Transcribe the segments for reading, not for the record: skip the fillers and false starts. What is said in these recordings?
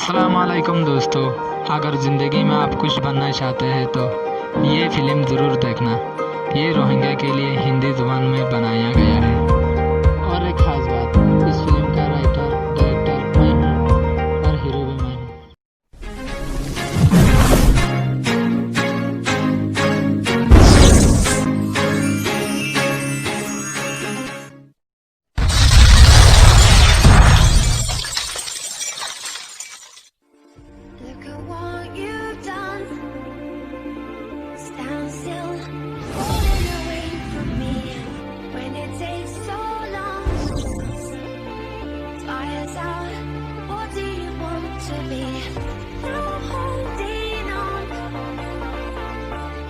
अस्सलामुअलैकुम दोस्तों। अगर ज़िंदगी में आप कुछ बनना चाहते हैं तो ये फ़िल्म ज़रूर देखना। ये रोहिंग्या के लिए हिंदी ज़ुबान में बनाया गया है। और एक ख़ास बात, इस फिल्म का राइटर डायरेक्टर मैं हूँ और हीरो भी मैं हूँ। Look at what you've done. Stand still, falling away from me. When it takes so long, fire's out. What do you want to be? Now I'm holding on.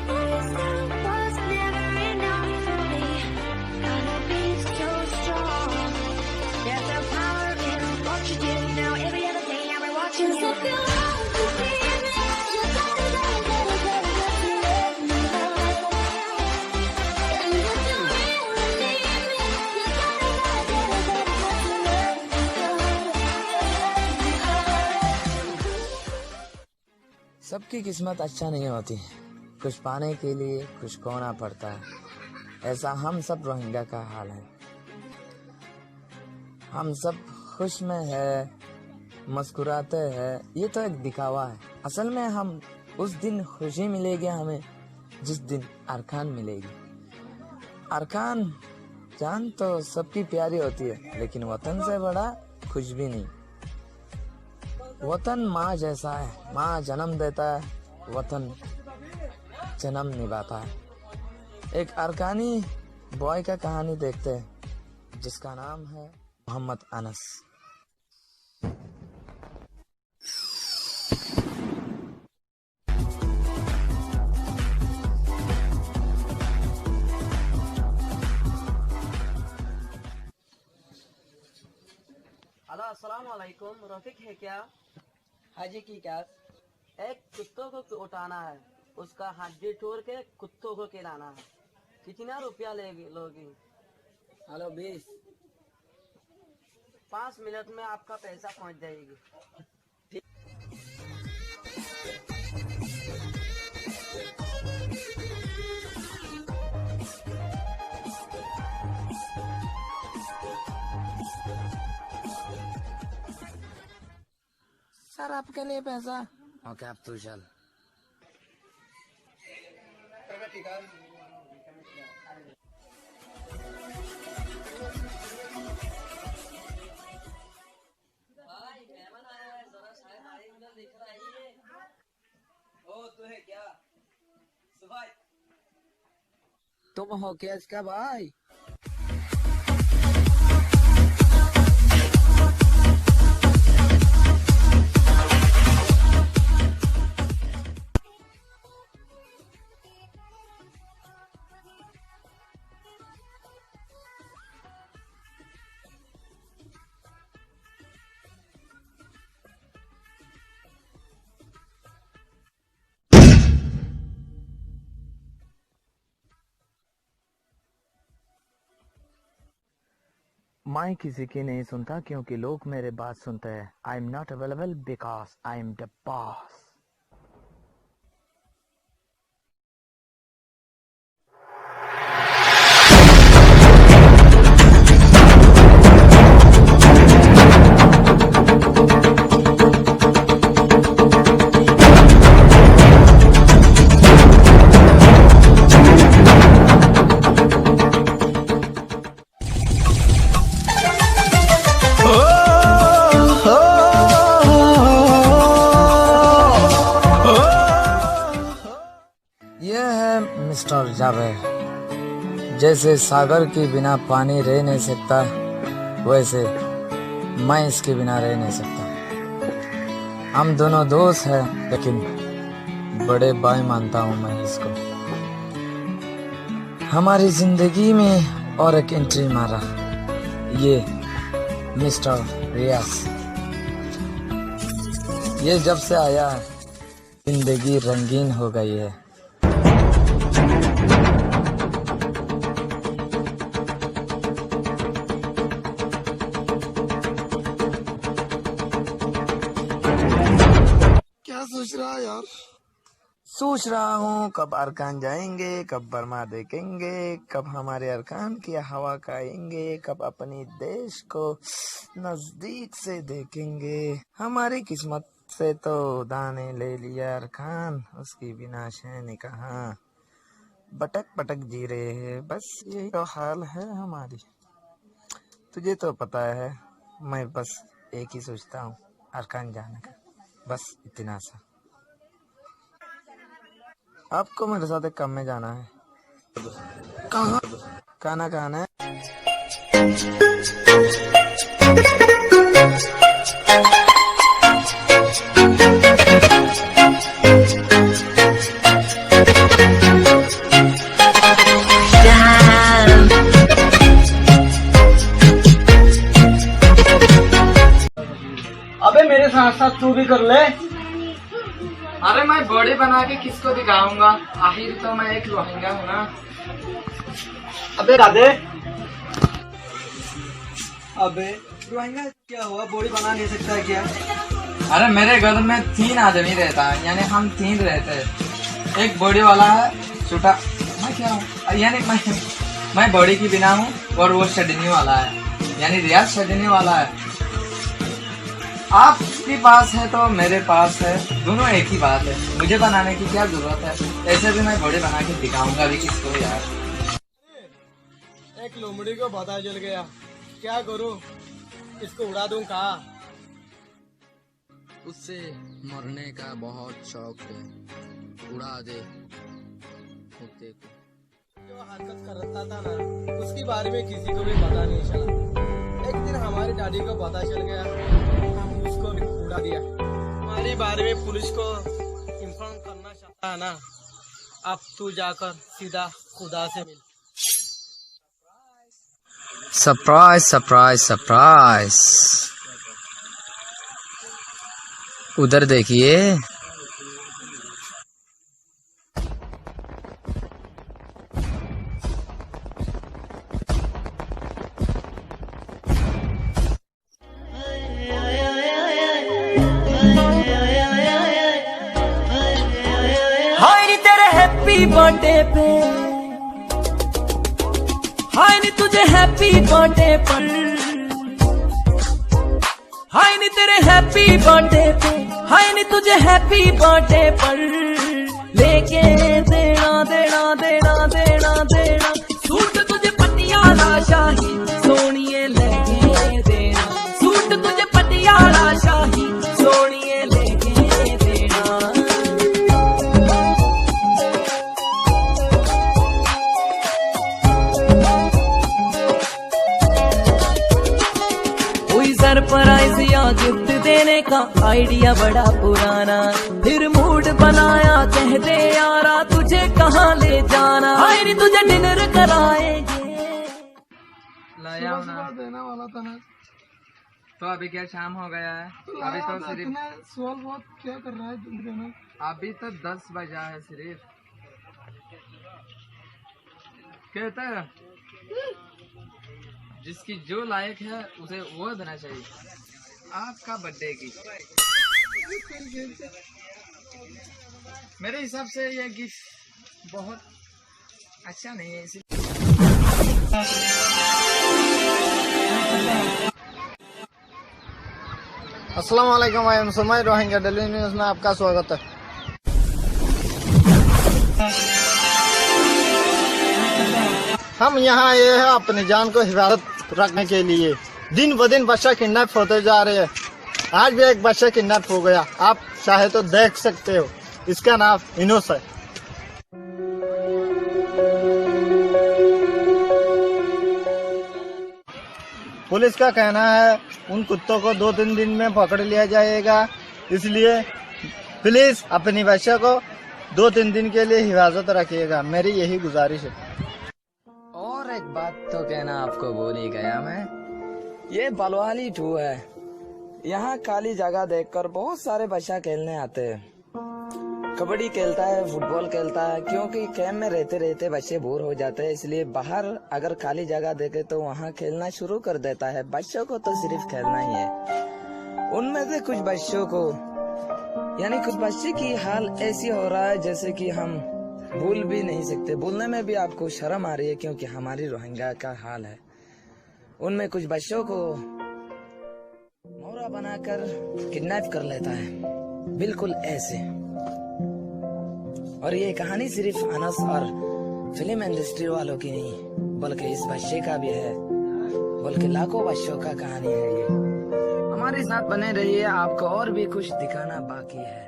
This time was never enough for me. Gotta be so strong. There's no power in what you do. Now every other day I'll be watching you. सबकी किस्मत अच्छा नहीं होती। कुछ पाने के लिए कुछ खोना पड़ता है। ऐसा हम सब रोहिंग्या का हाल है। हम सब खुश में है, मुस्कुराते हैं। ये तो एक दिखावा है। असल में हम उस दिन खुशी मिलेगी हमें जिस दिन अरकान मिलेगी। अरकान जान तो सबकी प्यारी होती है, लेकिन वतन से बड़ा कुछ भी नहीं। वतन माँ जैसा है। माँ जन्म देता है, वतन जन्म निभाता है। एक अरकानी बॉय का कहानी देखते हैं जिसका नाम है मोहम्मद अनस। हेलो अस्सलाम वालेकुम। रफीक है क्या? हाजी की क्या? एक कुत्तों को उठाना है, उसका हड्डी तोड़ के कुत्तों को खिलाना है। कितना रुपया लोगी? हेलो 20। 5 मिनट में आपका पैसा पहुंच जाएगी। सर आपके लिए पैसा। ओके अब तू चल। भाई मेहमान आया है, जरा शायद उधर दिख रहा है ये। ओ तू है क्या? सुभाई तुम हो क्या इसका भाई? मैं किसी की नहीं सुनता क्योंकि लोग मेरे बात सुनते हैं। I am not available because I am the boss. ये है मिस्टर जावेद। जैसे सागर के बिना पानी रह नहीं सकता, वैसे मैं इसके बिना रह नहीं सकता। हम दोनों दोस्त हैं, लेकिन बड़े भाई मानता हूँ मैं इसको। हमारी जिंदगी में और एक एंट्री मारा, ये मिस्टर रियाज। ये जब से आया है, जिंदगी रंगीन हो गई है। सोच रहा है यार? सोच रहा हूँ कब अरकान जाएंगे, कब बर्मा देखेंगे, कब हमारे अरकान की हवा खाएंगे, कब अपनी देश को नजदीक से देखेंगे। हमारी किस्मत से तो दाने ले लिया अरकान, उसकी बिना शैन कहाँ भटक भटक जी रहे हैं। बस यही तो हाल है हमारी। तुझे तो पता है, मैं बस एक ही सोचता हूँ, अरकान जाने का, बस इतना सा। आपको मेरे साथ एक काम में जाना है। कहाँ? खाना खाना है। अबे मेरे साथ साथ तू भी कर ले। अरे मैं बॉडी बना के किसको दिखाऊंगा, आखिर तो मैं एक रोहिंग्या हूँ ना। अबे राधे, अबे रोहिंग्या क्या हुआ, बॉडी बना नहीं सकता है क्या? अरे मेरे घर में 3 आदमी रहता है, यानी हम 3 रहते हैं। एक बॉडी वाला है छोटा, मैं क्या हूँ, यानी मैं बॉडी की बिना हूँ, और वो शडनी वाला है, यानी रियाज शडनी वाला है। आपके पास है तो मेरे पास है, दोनों एक ही बात है। मुझे बनाने की क्या जरूरत है, ऐसे भी मैं बॉडी बना के दिखाऊंगा भी किसको यार। एक लोमड़ी को पता चल गया, क्या करूं, इसको उड़ा दूं कहाँ? उससे मरने का बहुत शौक है, उड़ा दे कुत्ते को। जो हरकत करता था ना, उसके बारे में किसी को भी पता नहीं चला। एक दिन हमारी दादी को पता चल गया, हम उसको भी उड़ा दिया। हमारे बारे में पुलिस को इन्फॉर्म करना चाहता है ना, अब तू जाकर सीधा खुदा से मिल। सरप्राइज सरप्राइज सरप्राइज, उधर देखिए। हाय नी तेरे हैप्पी बर्थडे पे, हाय नी तुझे हैप्पी बर्थडे पर, हाय नी तेरे हैप्पी बर्थडे पे, हाय नी तुझे हैप्पी बर्थडे पर, लेके देना देना देना देना देना सूट तुझे पटियाला शाही सोनिए लेके देना, सूट तुझे पटियाला शाही सोनिए लेके देना। कोई सरप्राइज या गिफ्ट देने का आइडिया बड़ा पुराना, फिर मूड बनाया कह दे यारा तुझे कहाँ ले जाना, हाय नी तुझे डिनर कराएंगे। लाया हूं ना, देने वाला था ना, तो अभी क्या शाम हो गया है, अभी तो सिर्फ इतना सवाल बहुत क्या कर रहा है जल्दी देना। अभी तो 10 बजा है सिर्फ। कहता है जिसकी जो लायक है उसे वो देना चाहिए। आपका बर्थडे की मेरे हिसाब से ये गिफ्ट बहुत अच्छा नहीं है, इसी अस्सलाम वालेकुम, I am सुमय, Rohingya daily news में आपका स्वागत है। हम यहाँ आए हैं अपनी जान को हिफाजत रखने के लिए। दिन ब दिन बच्चा किडनैप होते जा रहे हैं। आज भी एक बच्चा किडनैप हो गया, आप चाहे तो देख सकते हो। इसका नाम इनोस है। पुलिस का कहना है उन कुत्तों को 2-3 दिन में पकड़ लिया जाएगा, इसलिए प्लीज अपनी बच्चे को 2-3 दिन के लिए हिफाजत रखिएगा, मेरी यही गुजारिश है। और एक बात तो कहना आपको भूल ही गया मैं, ये बलवाली 2 है। यहाँ खाली जगह देखकर बहुत सारे बच्चा खेलने आते हैं। कबड्डी खेलता है, फुटबॉल खेलता है, क्योंकि कैंप में रहते रहते बच्चे बोर हो जाते हैं, इसलिए बाहर अगर खाली जगह देखे तो वहाँ खेलना शुरू कर देता है। बच्चों को तो सिर्फ खेलना ही है। उनमें से कुछ बच्चों को यानी कुछ बच्चे की हाल ऐसी हो रहा है जैसे कि हम भूल भी नहीं सकते, बोलने में भी आपको शर्म आ रही है, क्योंकि हमारी रोहिंग्या का हाल है। उनमें कुछ बच्चों को मोहरा बनाकर किडनैप कर लेता है, बिल्कुल ऐसे। और ये कहानी सिर्फ अनस और फिल्म इंडस्ट्री वालों की नहीं, बल्कि इस बच्चे का भी है, बल्कि लाखों बच्चों का कहानी है ये। हमारे साथ बने रहिए, आपको और भी कुछ दिखाना बाकी है।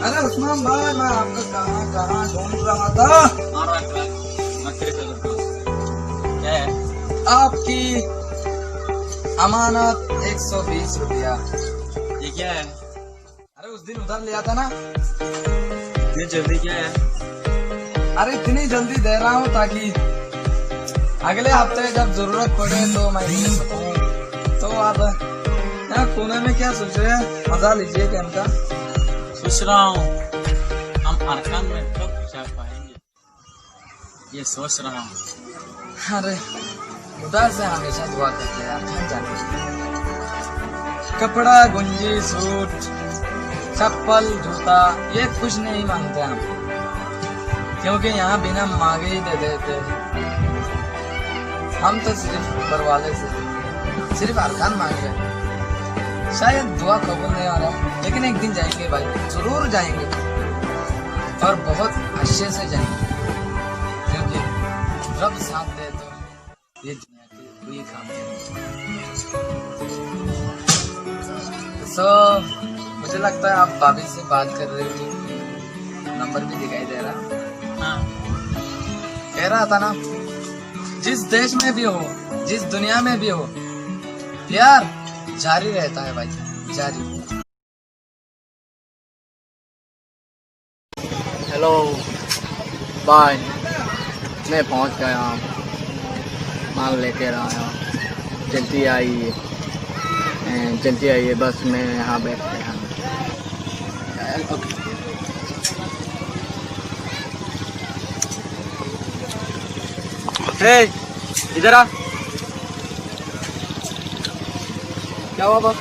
अरे उस्मान भाई, मैं आपको कहाँ ढूंढ रहा था। क्या है? आपकी अमानत 120 रुपया। ये क्या है? अरे उस दिन उधर लिया था ना। ये जल्दी क्या है? अरे इतनी जल्दी दे रहा हूँ ताकि अगले हफ्ते जब जरूरत पड़े तो मैं दे सकूँ। तो आप यहाँ कोने में क्या सोच रहे हैं? मजा लीजिए गेम का। सोच रहा हूँ हम अरकान में कब जा पाएंगे, ये सोच रहा हूँ। अरे उधर से हमेशा दुआ करते हैं अरकान जाने के लिए। कपड़ा, गुंजी, सूट, चप्पल, जूता, ये कुछ नहीं मांगते हम, क्योंकि यहाँ बिना मांगे ही दे देते हैं। हम तो सिर्फ ऊपर वाले से सिर्फ अरकान मांग रहे हैं। शायद दुआ कबूल नहीं आ रहा, लेकिन एक दिन जाएंगे भाई, जरूर जाएंगे, और बहुत अच्छे से जाएंगे, क्योंकि रब साथ दे तो ये दुनिया के कोई काम नहीं। मुझे लगता है आप भाभी से बात कर रहे हो, नंबर भी दिखाई दे रहा। हाँ, कह रहा था ना, जिस देश में भी हो, जिस दुनिया में भी हो, प्यार जारी रहता है भाई, जारी। हेलो बाय, मैं पहुंच गया हूँ, माल लेकर आया। जल्दी आइए, जल्दी आइए, बस मैं यहाँ बैठ गया हूँ। इधर आ। क्या हुआ बस?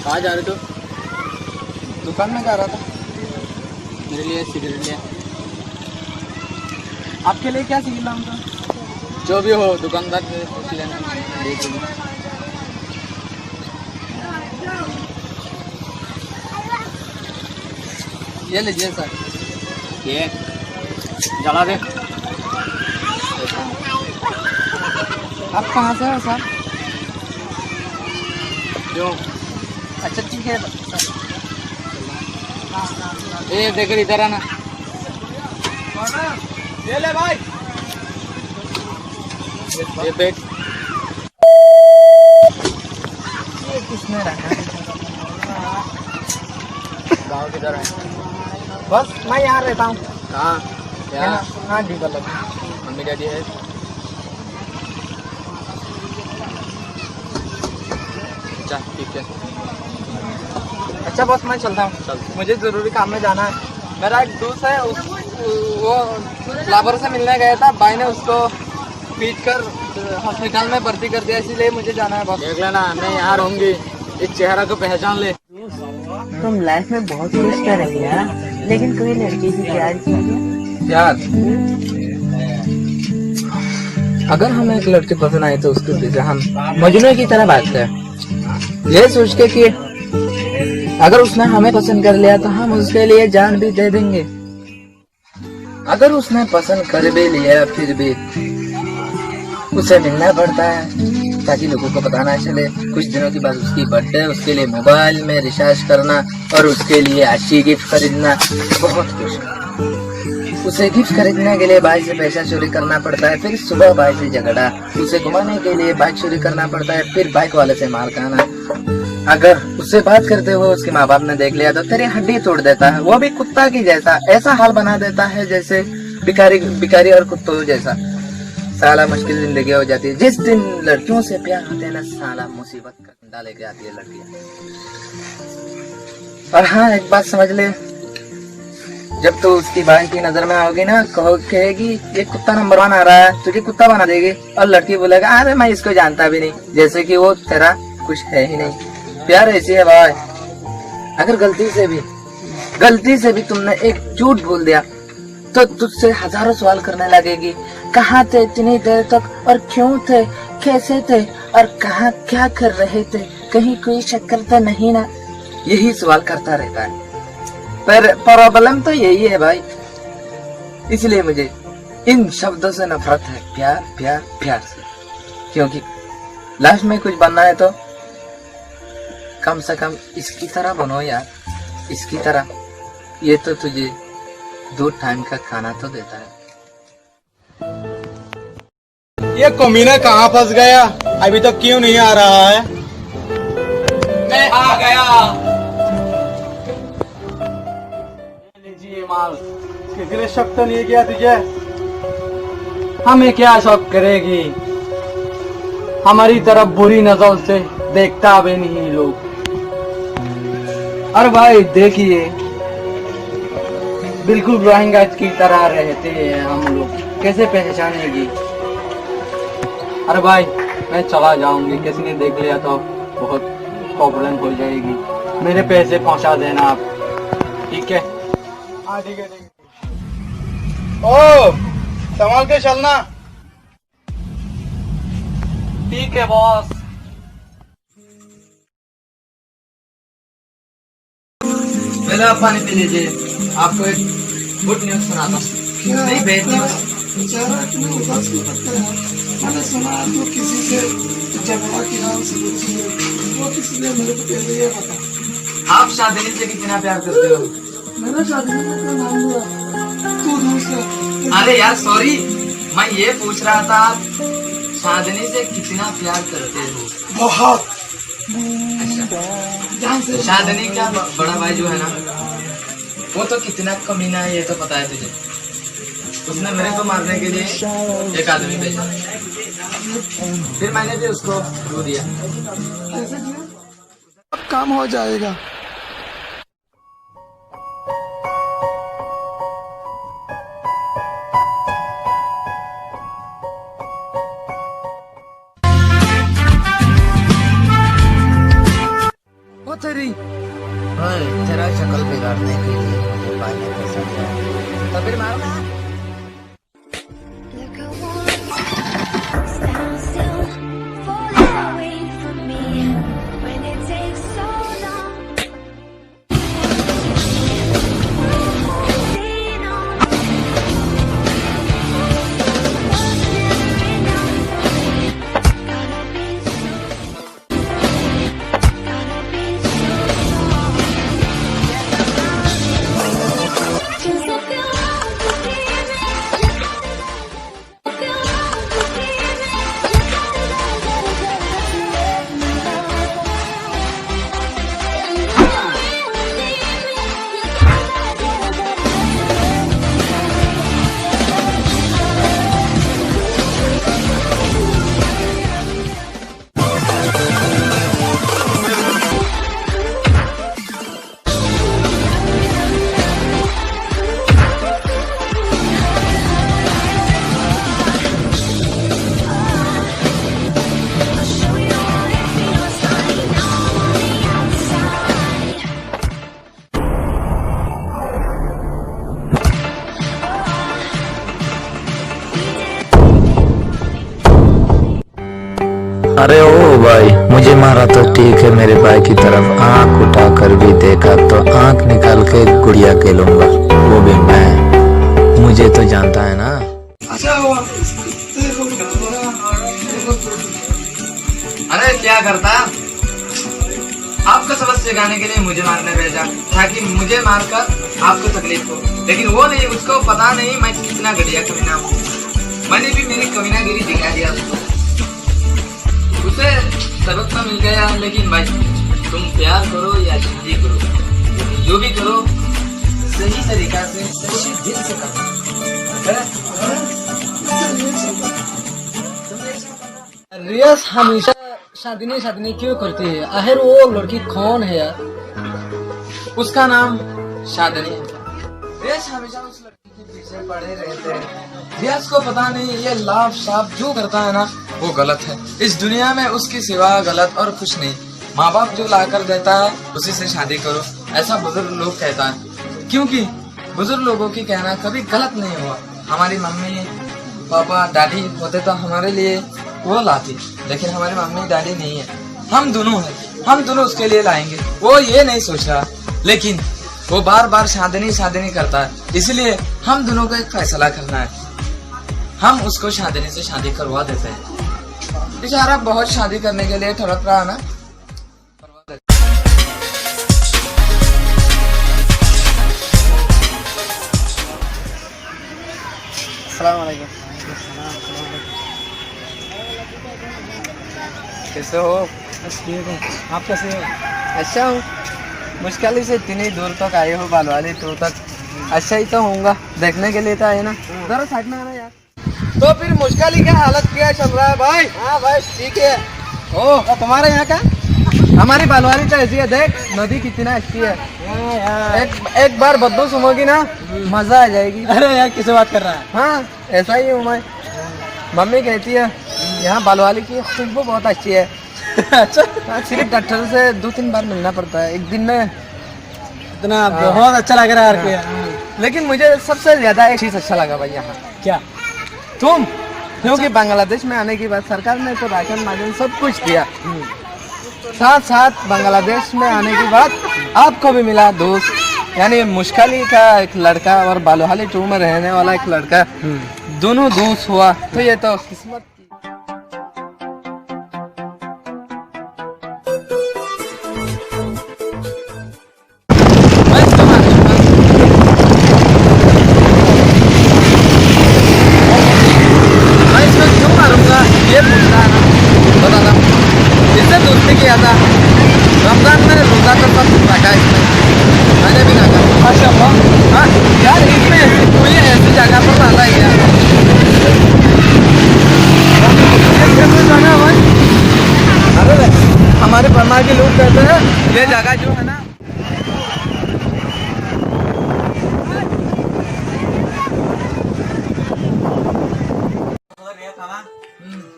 कहाँ जा रहे तो? दुकान में जा रहा था। मेरे लिए सिगरेट लिया। आपके लिए क्या सिगरेट लाऊं था? जो भी हो, दुकानदार से पूछ लेना। ये लीजिए सर। ये जला दे। आप कहाँ से हो सर? जो अच्छा ठीक है सर। ये देख इधर आना। ये ले भाई। ये बैठ। ये किसने रखा? गाँव किधर है? बस मैं यहाँ रहता हूँ। कहाँ? यहाँ? हाँ जी गलत। मम्मी डैडी है? अच्छा ठीक है। अच्छा बस मैं चलता हूँ, चल। मुझे जरूरी काम में जाना है। मेरा एक दोस्त है, वो लाबर से मिलने गया था, भाई ने उसको पीट कर हॉस्पिटल में भर्ती कर दिया, इसीलिए मुझे जाना है बस। देख लेना, मैं यहाँ रहूंगी, इस चेहरा को पहचान ले। तुम लाइफ में बहुत कुछ करेंगे यार, लेकिन कोई लड़की से प्यार किया? यार अगर हमें एक लड़की पसंद आई तो उसके पीछे हम मजनू की तरह बात करें, ये सोच के कि अगर उसने हमें पसंद कर लिया तो हम उसके लिए जान भी दे देंगे। अगर उसने पसंद कर भी लिया फिर भी उसे मिलना पड़ता है ताकि लोगों को पता ना चले। कुछ दिनों के बाद उसकी बर्थडे, उसके लिए मोबाइल में रिचार्ज करना और उसके लिए अच्छी गिफ्ट खरीदना, बहुत कुछ। उसे गिफ्ट खरीदने के लिए भाई से पैसा चोरी करना पड़ता है, फिर सुबह भाई से झगड़ा, उसे घुमाने के लिए बाइक चोरी करना पड़ता है, फिर बाइक वाले से मार खाना। अगर उससे बात करते हुए उसके माँ बाप ने देख लिया तो तेरी हड्डी तोड़ देता है, वो भी कुत्ता की जैसा, ऐसा हाल बना देता है जैसे भिखारी और कुत्तों जैसा। साला मुश्किल जिंदगी हो जाती है। जिस दिन लड़कियों से प्यार होते हैं ना, साला मुसीबत का डंडा लेके आती है लड़कियां। और हाँ एक बात समझ ले, जब तू उसकी बहन की नजर में आओगी ना, कहेगी ये कुत्ता नंबर 1 आ रहा है, तुझे कुत्ता बना देगी। और लड़की बोलेगा अरे मैं इसको जानता भी नहीं, जैसे कि वो तेरा कुछ है ही नहीं। प्यार ऐसी है भाई, अगर गलती से भी तुमने एक झूठ बोल दिया तो तुझसे हजारों सवाल करने लगेगी। कहाँ थे इतनी देर तक, और क्यों थे, कैसे थे, और कहाँ क्या कर रहे थे, कहीं कोई शक्कर तो नहीं ना, यही सवाल करता रहता है। पर प्रॉब्लम तो यही है भाई, इसलिए मुझे इन शब्दों से नफरत है, प्यार प्यार प्यार से। क्योंकि लाइफ में कुछ बनना है तो कम से कम इसकी तरह बनो यार, इसकी तरह। ये तो तुझे 2 टाइम का खाना तो देता है। ये कमीना कहाँ फंस गया, अभी तक क्यों नहीं आ रहा है? मैं आ गया। लीजिए माल, किसी ने शक तो नहीं किया तुझे? हमें क्या शौक करेगी, हमारी तरफ बुरी नजर से देखता भी नहीं लोग। और भाई देखिए, बिल्कुल रोहिंग्या की तरह रहते हैं हम लोग, कैसे पहचानेगी? अरे भाई मैं चला जाऊंगी, किसी ने देख लिया तो बहुत प्रॉब्लम हो जाएगी। मेरे पैसे पहुंचा देना आप, ठीक है? हाँ ठीक है, ठीक है। ओ संभाल के चलना। ठीक है बॉस। पहले आप पानी पी लीजिए, आपको एक गुड न्यूज सुनाता हूँ। नहीं बैड न्यूज। बेचारा इतने उदास क्यों लगता है? मैंने सुना तो किसी से झगड़ा किया, उसे वो किसी ने मेरे को पहले ये बता। आप शादिनी से कितना प्यार करते हो? मैंने शादी में अपना नाम लिया, तू दूसरा। अरे यार सॉरी, मैं ये पूछ रहा था आप शादिनी से कितना प्यार करते हो? बहुत। शादिनी का बड़ा भाई जो है ना, वो तो कितना कमीना है ये तो पता है तुझे। उसने मेरे को मारने के लिए एक आदमी भेजा, फिर मैंने भी उसको रो दिया। अब काम हो जाएगा। वो तेरी तेरा शक्ल बिगाड़ने के लिए मुझे भाई ने पैसा दिया, तो फिर मारो ना। Look, I wanna stand still, falling away from me when it takes so long. Holding on, was never enough for me. Gotta be so, gotta be so strong. Just look around to hear it. Look around to hear show you what it feels like on the outside. अरे ओ भाई, मुझे मारा तो ठीक है, मेरे भाई की तरफ आंख उठाकर भी देखा तो आंख निकाल के गुड़िया के लूंगा, वो भी मैं। मुझे तो जानता है ना। अच्छा हुआ। अरे क्या करता, आपको सबक सिखाने के लिए मुझे मारने भेजा ताकि मुझे मारकर आपको तकलीफ हो, लेकिन वो नहीं, उसको पता नहीं मैं कितना घटिया कमीना हूँ। मैंने भी मेरी कमीनागिरी दिखा दिया उसको, उसे सबक तो मिल गया। लेकिन भाई तुम प्यार करो या शादी करो, लेकिन जो भी करो सही तरीका से, सही दिल से करना। रियाज हमेशा शादी क्यों करती है? आखिर वो लड़की कौन है यार? उसका नाम शादनी है। रियाज हमेशा उस लड़की के पीछे पड़े रहते हैं। रियाज को पता नहीं ये लाभ साफ जो करता है ना वो गलत है। इस दुनिया में उसकी सिवा गलत और कुछ नहीं। माँ बाप जो ला कर देता है उसी से शादी करो, ऐसा बुजुर्ग लोग कहता है, क्योंकि बुजुर्ग लोगों की कहना कभी गलत नहीं हुआ। हमारी मम्मी पापा दादी होते तो हमारे लिए वो लाती, लेकिन हमारी मम्मी दादी नहीं है, हम दोनों हैं, हम दोनों उसके लिए लाएंगे। वो ये नहीं सोच रहा, लेकिन वो बार बार शादी करता है, इसलिए हम दोनों को एक फैसला करना है। हम उसको शादी से शादी करवा देते हैं। बेचारा बहुत शादी करने के लिए तड़प रहा है ना। अस्सलाम वालेकुम। कैसे हो? बस ठीक है, आप कैसे हो? अच्छा हूँ। मुश्किल से इतनी दूर तक आए हो बालवाली टू तक। अच्छा ही तो होऊंगा, देखने के लिए तो आए ना। जरा साइड में आना यार। तो फिर मुश्किल ही क्या हालत क्या चल रहा है भाई? हाँ भाई ठीक है। ओ तुम्हारे यहाँ का? हमारी बालवाली तो ऐसी है, देख नदी कितना अच्छी है। एक बार बदबू सुनोगी ना मजा आ जाएगी। अरे यार किसे बात कर रहा है? हाँ ऐसा ही हूँ मैं। मम्मी कहती है यहाँ बालवाली की खुशबू बहुत अच्छी है। अच्छा सिर्फ डॉक्टर से 2-3 बार मिलना पड़ता है एक दिन में। इतना बहुत अच्छा लग रहा है यार। लेकिन मुझे सबसे ज्यादा एक चीज अच्छा लगा भाई यहाँ। क्या? तुम, क्योंकि बांग्लादेश में आने के बाद सरकार ने तो राशन माजन सब कुछ दिया, साथ साथ बांग्लादेश में आने के बाद आपको भी मिला दोस्त, यानी मुश्किल का एक लड़का और बालवाली टू में रहने वाला एक लड़का, दोनों दोस्त हुआ। तो ये तो किस्मत की। मैं इसको क्यों मारूंगा ये पूछता है ना, बता रहा हूँ। इससे दोस्ती किया था, रमजान में रोजा का सब रखा इसमें, मैंने भी रखा। अच्छा हाँ यार, इसमें कोई ऐसी जगह पर डाला है यार। जाना भाई, अरे हमारे परमा के लोग कहते हैं ये जगह जो है ना,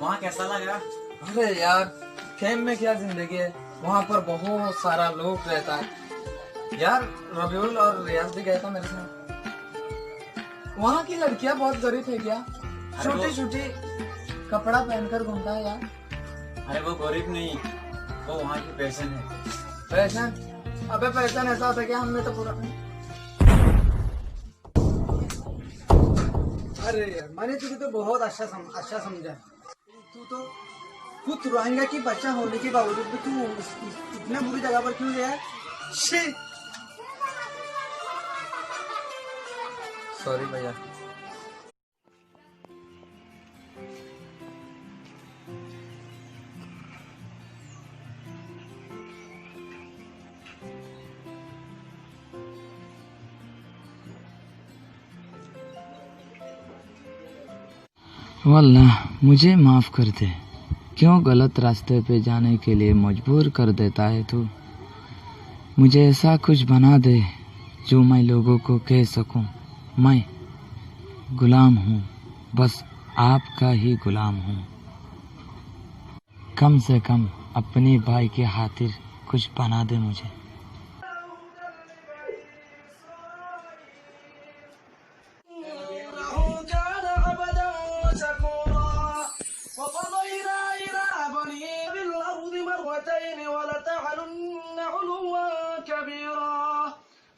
वहाँ कैसा लगा? अरे यार खेम में क्या जिंदगी है, वहाँ पर बहुत सारा लोग रहता है यार। रबीउल और रियाज भी गया था मेरे साथ। वहाँ की लड़कियाँ बहुत गरीब है क्या, छोटी छोटी कपड़ा पहनकर घूमता है यार। अरे वो गरीब नहीं, वो वहाँ की पैशन है। पैशन? अबे पैशन ऐसा होता है क्या, हमने तो पूरा। अरे यार मैंने तुझे तो बहुत अच्छा समझा। तू तो खुद रोहिंग्या की बच्चा होने के बावजूद भी तू इतने बुरी जगह पर क्यों गया? सॉरी भैया। वल्लाह मुझे माफ़ कर दे, क्यों गलत रास्ते पे जाने के लिए मजबूर कर देता है तू। मुझे ऐसा कुछ बना दे जो मैं लोगों को कह सकूं मैं गुलाम हूँ, बस आपका ही गुलाम हूँ। कम से कम अपने भाई के खातिर कुछ बना दे मुझे।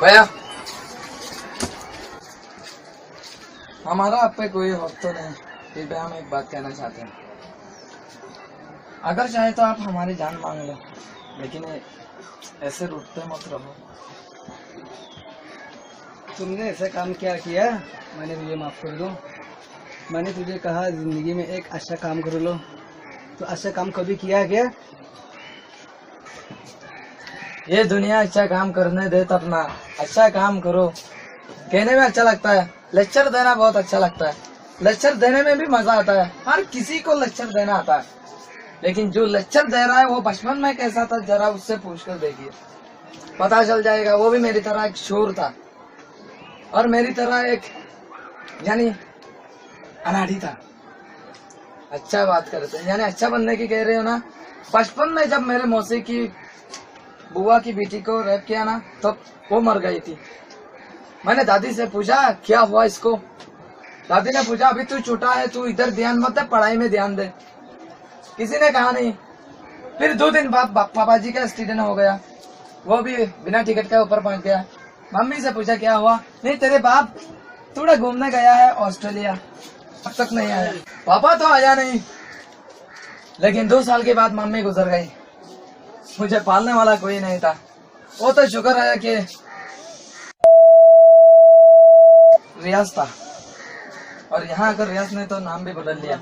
भैया हमारा आप पे कोई हक तो नहीं, फिर भी हम एक बात कहना चाहते हैं। अगर चाहे तो आप हमारी जान मांग लो, लेकिन ऐसे रूठते मत रहो। तुमने ऐसा काम क्या किया, मैंने तुझे माफ कर दो। मैंने तुझे कहा जिंदगी में एक अच्छा काम कर लो, तो अच्छा काम कभी किया क्या? ये दुनिया अच्छा काम करने दे तब ना, अच्छा काम करो। कहने में अच्छा लगता है, लेक्चर देना बहुत अच्छा लगता है, लेक्चर देने में भी मजा आता है, हर किसी को लेक्चर देना आता है। लेकिन जो लेक्चर दे रहा है वो बचपन में कैसा था जरा उससे पूछ कर देखिए, पता चल जाएगा। वो भी मेरी तरह एक शोर था और मेरी तरह एक यानी अनाड़ी था। अच्छा बात करते हैं, यानी अच्छा बनने की कह रहे हो ना। बचपन में जब मेरे मौसी की बुआ की बेटी को रेप किया ना, तो वो मर गई थी। मैंने दादी से पूछा क्या हुआ इसको। दादी ने पूछा अभी तू छोटा है, तू इधर ध्यान मत दे, पढ़ाई में ध्यान दे। किसी ने कहा नहीं। फिर 2 दिन बाद पापा जी का एक्सीडेंट हो गया, वो भी बिना टिकट के ऊपर पहुंच गया। मम्मी से पूछा क्या हुआ, नहीं तेरे बाप थोड़ा घूमने गया है ऑस्ट्रेलिया, अब तक नहीं आया। पापा तो आया नहीं। लेकिन 2 साल के बाद मम्मी गुजर गई, मुझे पालने वाला कोई नहीं था। वो तो शुक्र है कि रियाज था, और यहाँ अगर रियाज ने तो नाम भी बदल लिया,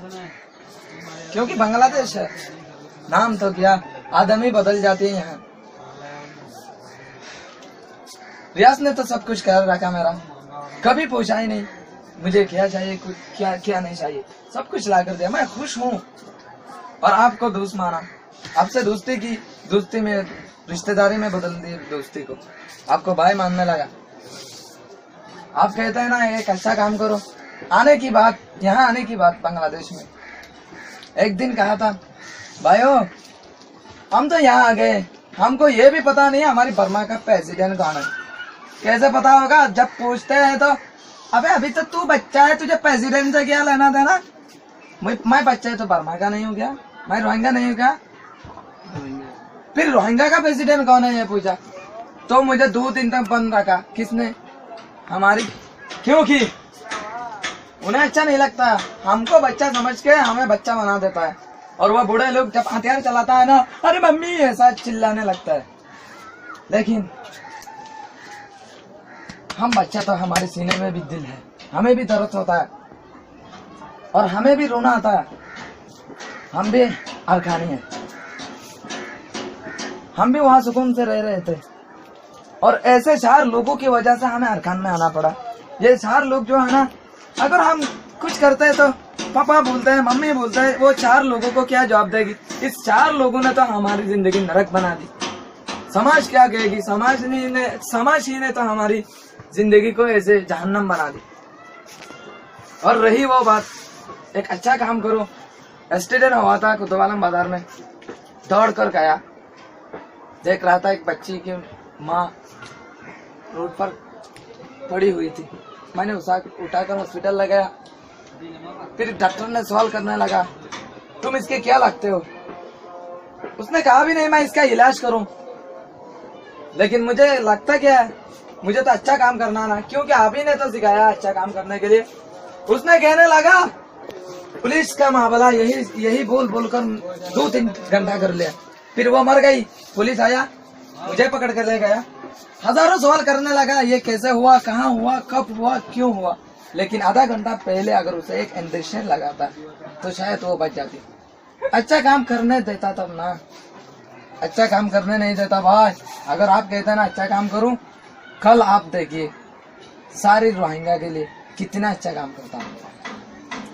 क्योंकि बांग्लादेश है, नाम तो क्या आदमी बदल जाती है यहाँ। रियाज ने तो सब कुछ कर रखा मेरा, कभी पूछा ही नहीं मुझे क्या चाहिए, कुछ क्या क्या नहीं चाहिए, सब कुछ ला कर दिया। मैं खुश हूँ। और आपको दोस्त माना, आपसे दोस्ती की, दोस्ती में रिश्तेदारी में बदल दी दोस्ती को, आपको भाई मानने लगा। आप कहते हैं ना एक अच्छा काम करो। आने की बात, यहाँ आने की बात बांग्लादेश में एक दिन कहा था, भाइयों हम तो यहाँ आ गए, हमको ये भी पता नहीं हमारी बर्मा का प्रेसिडेंट कौन है। कैसे पता होगा, जब पूछते हैं तो अबे अभी तो तू बच्चा है, तुझे प्रेसिडेंट से क्या लेना देना। मैं बच्चा है तो बर्मा का नहीं हूँ क्या, मैं रोहिंग्या नहीं हूँ क्या। फिर रोहिंग्या का प्रेसिडेंट कौन है ये पूछा, तो मुझे 2 दिन तक बंद रखा। किसने, हमारी, क्योंकि उन्हें अच्छा नहीं लगता, हमको बच्चा समझ के हमें बच्चा बना देता है। और वो बूढ़े लोग जब हथियार चलाता है ना, अरे मम्मी ऐसा चिल्लाने लगता है। लेकिन हम बच्चा तो हमारे सीने में भी दिल है, हमें भी दर्द होता है और हमें भी रोना आता है। हम भी अरकानी है, हम भी वहां सुकून से रह रहे थे और ऐसे 4 लोगों की वजह से हमें अरकान में आना पड़ा। ये 4 लोग जो है ना, अगर हम कुछ करते हैं तो पापा बोलते हैं, मम्मी बोलते हैं, वो 4 लोगों को क्या जवाब देगी। इस 4 लोगों ने तो हमारी जिंदगी नरक बना दी। समाज क्या कहेगी, समाज ही ने तो हमारी जिंदगी को ऐसे जहन्नम बना दी। और रही वो बात, एक अच्छा काम करो। एक्सीडेंट हुआ था कुतुबालम बाजार में, दौड़ कर गया, देख रहा था एक बच्ची की माँ रोड पर पड़ी हुई थी। मैंने उठाकर हॉस्पिटल लगाया। फिर डॉक्टर ने सवाल करने लगा, तुम इसके क्या लगते हो। उसने कहा भी नहीं मैं इसका इलाज करूं, लेकिन मुझे लगता क्या है, मुझे तो अच्छा काम करना ना, क्योंकि आप ही ने तो सिखाया अच्छा काम करने के लिए। उसने कहने लगा पुलिस का मामला यही बोल कर 2-3 घंटा कर लिया। फिर वो मर गई, पुलिस आया, मुझे पकड़ कर ले गया। हजारों सवाल करने लगा, ये कैसे हुआ, कहाँ हुआ, कब हुआ, क्यों हुआ। लेकिन आधा घंटा पहले अगर उसे एक इंजेक्शन लगाता तो शायद वो बच जाती। अच्छा काम करने देता तब ना, अच्छा काम करने नहीं देता भाई। अगर आप कहते ना अच्छा काम करूं, कल आप देखिए सारी रोहिंग्या के लिए कितना अच्छा काम करता हूँ।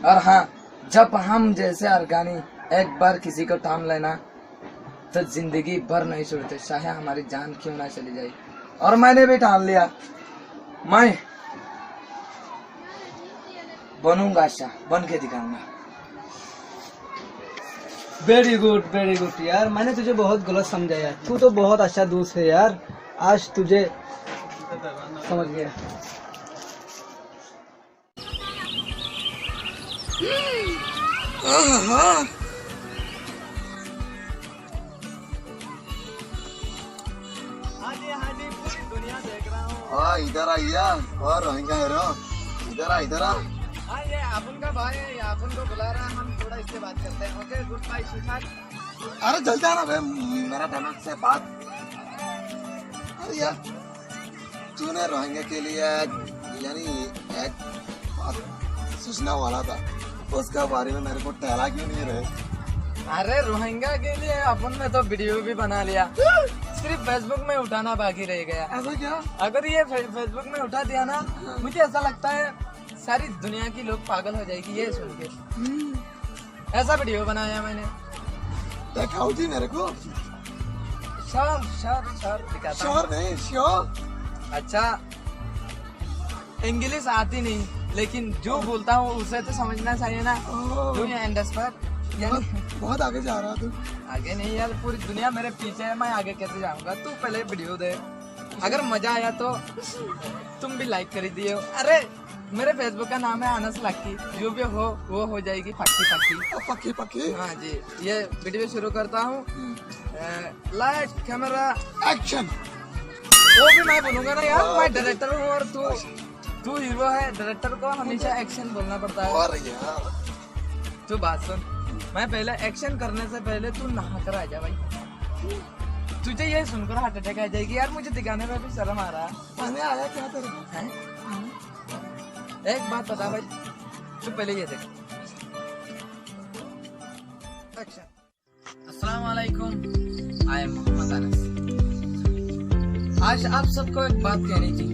और हाँ, जब हम जैसे अरकानी एक बार किसी को थाम लेना तो जिंदगी भर नहीं छोड़ते, चाहे हमारी जान क्यों ना चली जाए। और मैंने भी ठान लिया, मैं बनूंगा, अच्छा बन के दिखाऊंगा। वेरी गुड यार, मैंने तुझे बहुत गलत समझा यार। तू तो बहुत अच्छा दोस्त है यार, आज तुझे समझ गया। हाँ इधर आइया, और रोहिंग्या है रो, इधर आ इधर आ। हाँ ये अपन का भाई है, अपन को बुला रहा है, हम थोड़ा इससे बात करते हैं। Okay goodbye sweetheart. अरे जल्दी आना भाई, मेरा दिमाग से बात अरे यार तूने रोहिंग्या के लिए यानी एक बात सोचना वाला था, उसका बारे में मेरे को टहला क्यों नहीं रहे? अरे रोहिंग्या के लिए अपन ने तो वीडियो भी बना लिया, सिर्फ फेसबुक में उठाना बाकी रह गया। ऐसा क्या? अगर ये फेसबुक में उठा दिया ना, मुझे ऐसा लगता है सारी दुनिया की लोग पागल हो जाएगी ये सुन के। ऐसा वीडियो बनाया मैंने। दिखाओ जी मेरे को। श्योर दिखाता हूँ। श्योर नहीं, श्योर। अच्छा इंग्लिश आती नहीं, लेकिन जो बोलता हूँ उसे तो समझना चाहिए ना। Do you understand? बहुत आगे जा रहा तू। आगे नहीं यार, पूरी दुनिया मेरे पीछे है, मैं आगे कैसे जाऊंगा? तू पहले वीडियो दे, अगर मजा आया तो तुम भी लाइक कर दिए। अरे मेरे फेसबुक का नाम है अनस लक्की, जो भी हो वो हो जाएगी पक्की पक्की पक्की पक्की। हाँ जी, ये वीडियो शुरू करता हूँ। Light camera action. वो भी मैं बोलूंगा ना यार, मैं डायरेक्टर हूँ और तू हीरो है। डायरेक्टर को हमेशा एक्शन बोलना पड़ता है। और यार तू बात सुन, मैं पहले एक्शन करने से पहले तू नहा कर आ जा भाई। तुझे ये सुनकर हार्ट अटैक आ जाएगी यार, मुझे दिखाने में भी शर्म आ रहा है। आने आया क्या तेरे को? हैं? एक बात बता भाई, तू पहले ये देख। एक्शन। अस्सलाम वालेकुम, आई एम मोहम्मद अनस। आज आप सबको एक बात कहनी थी।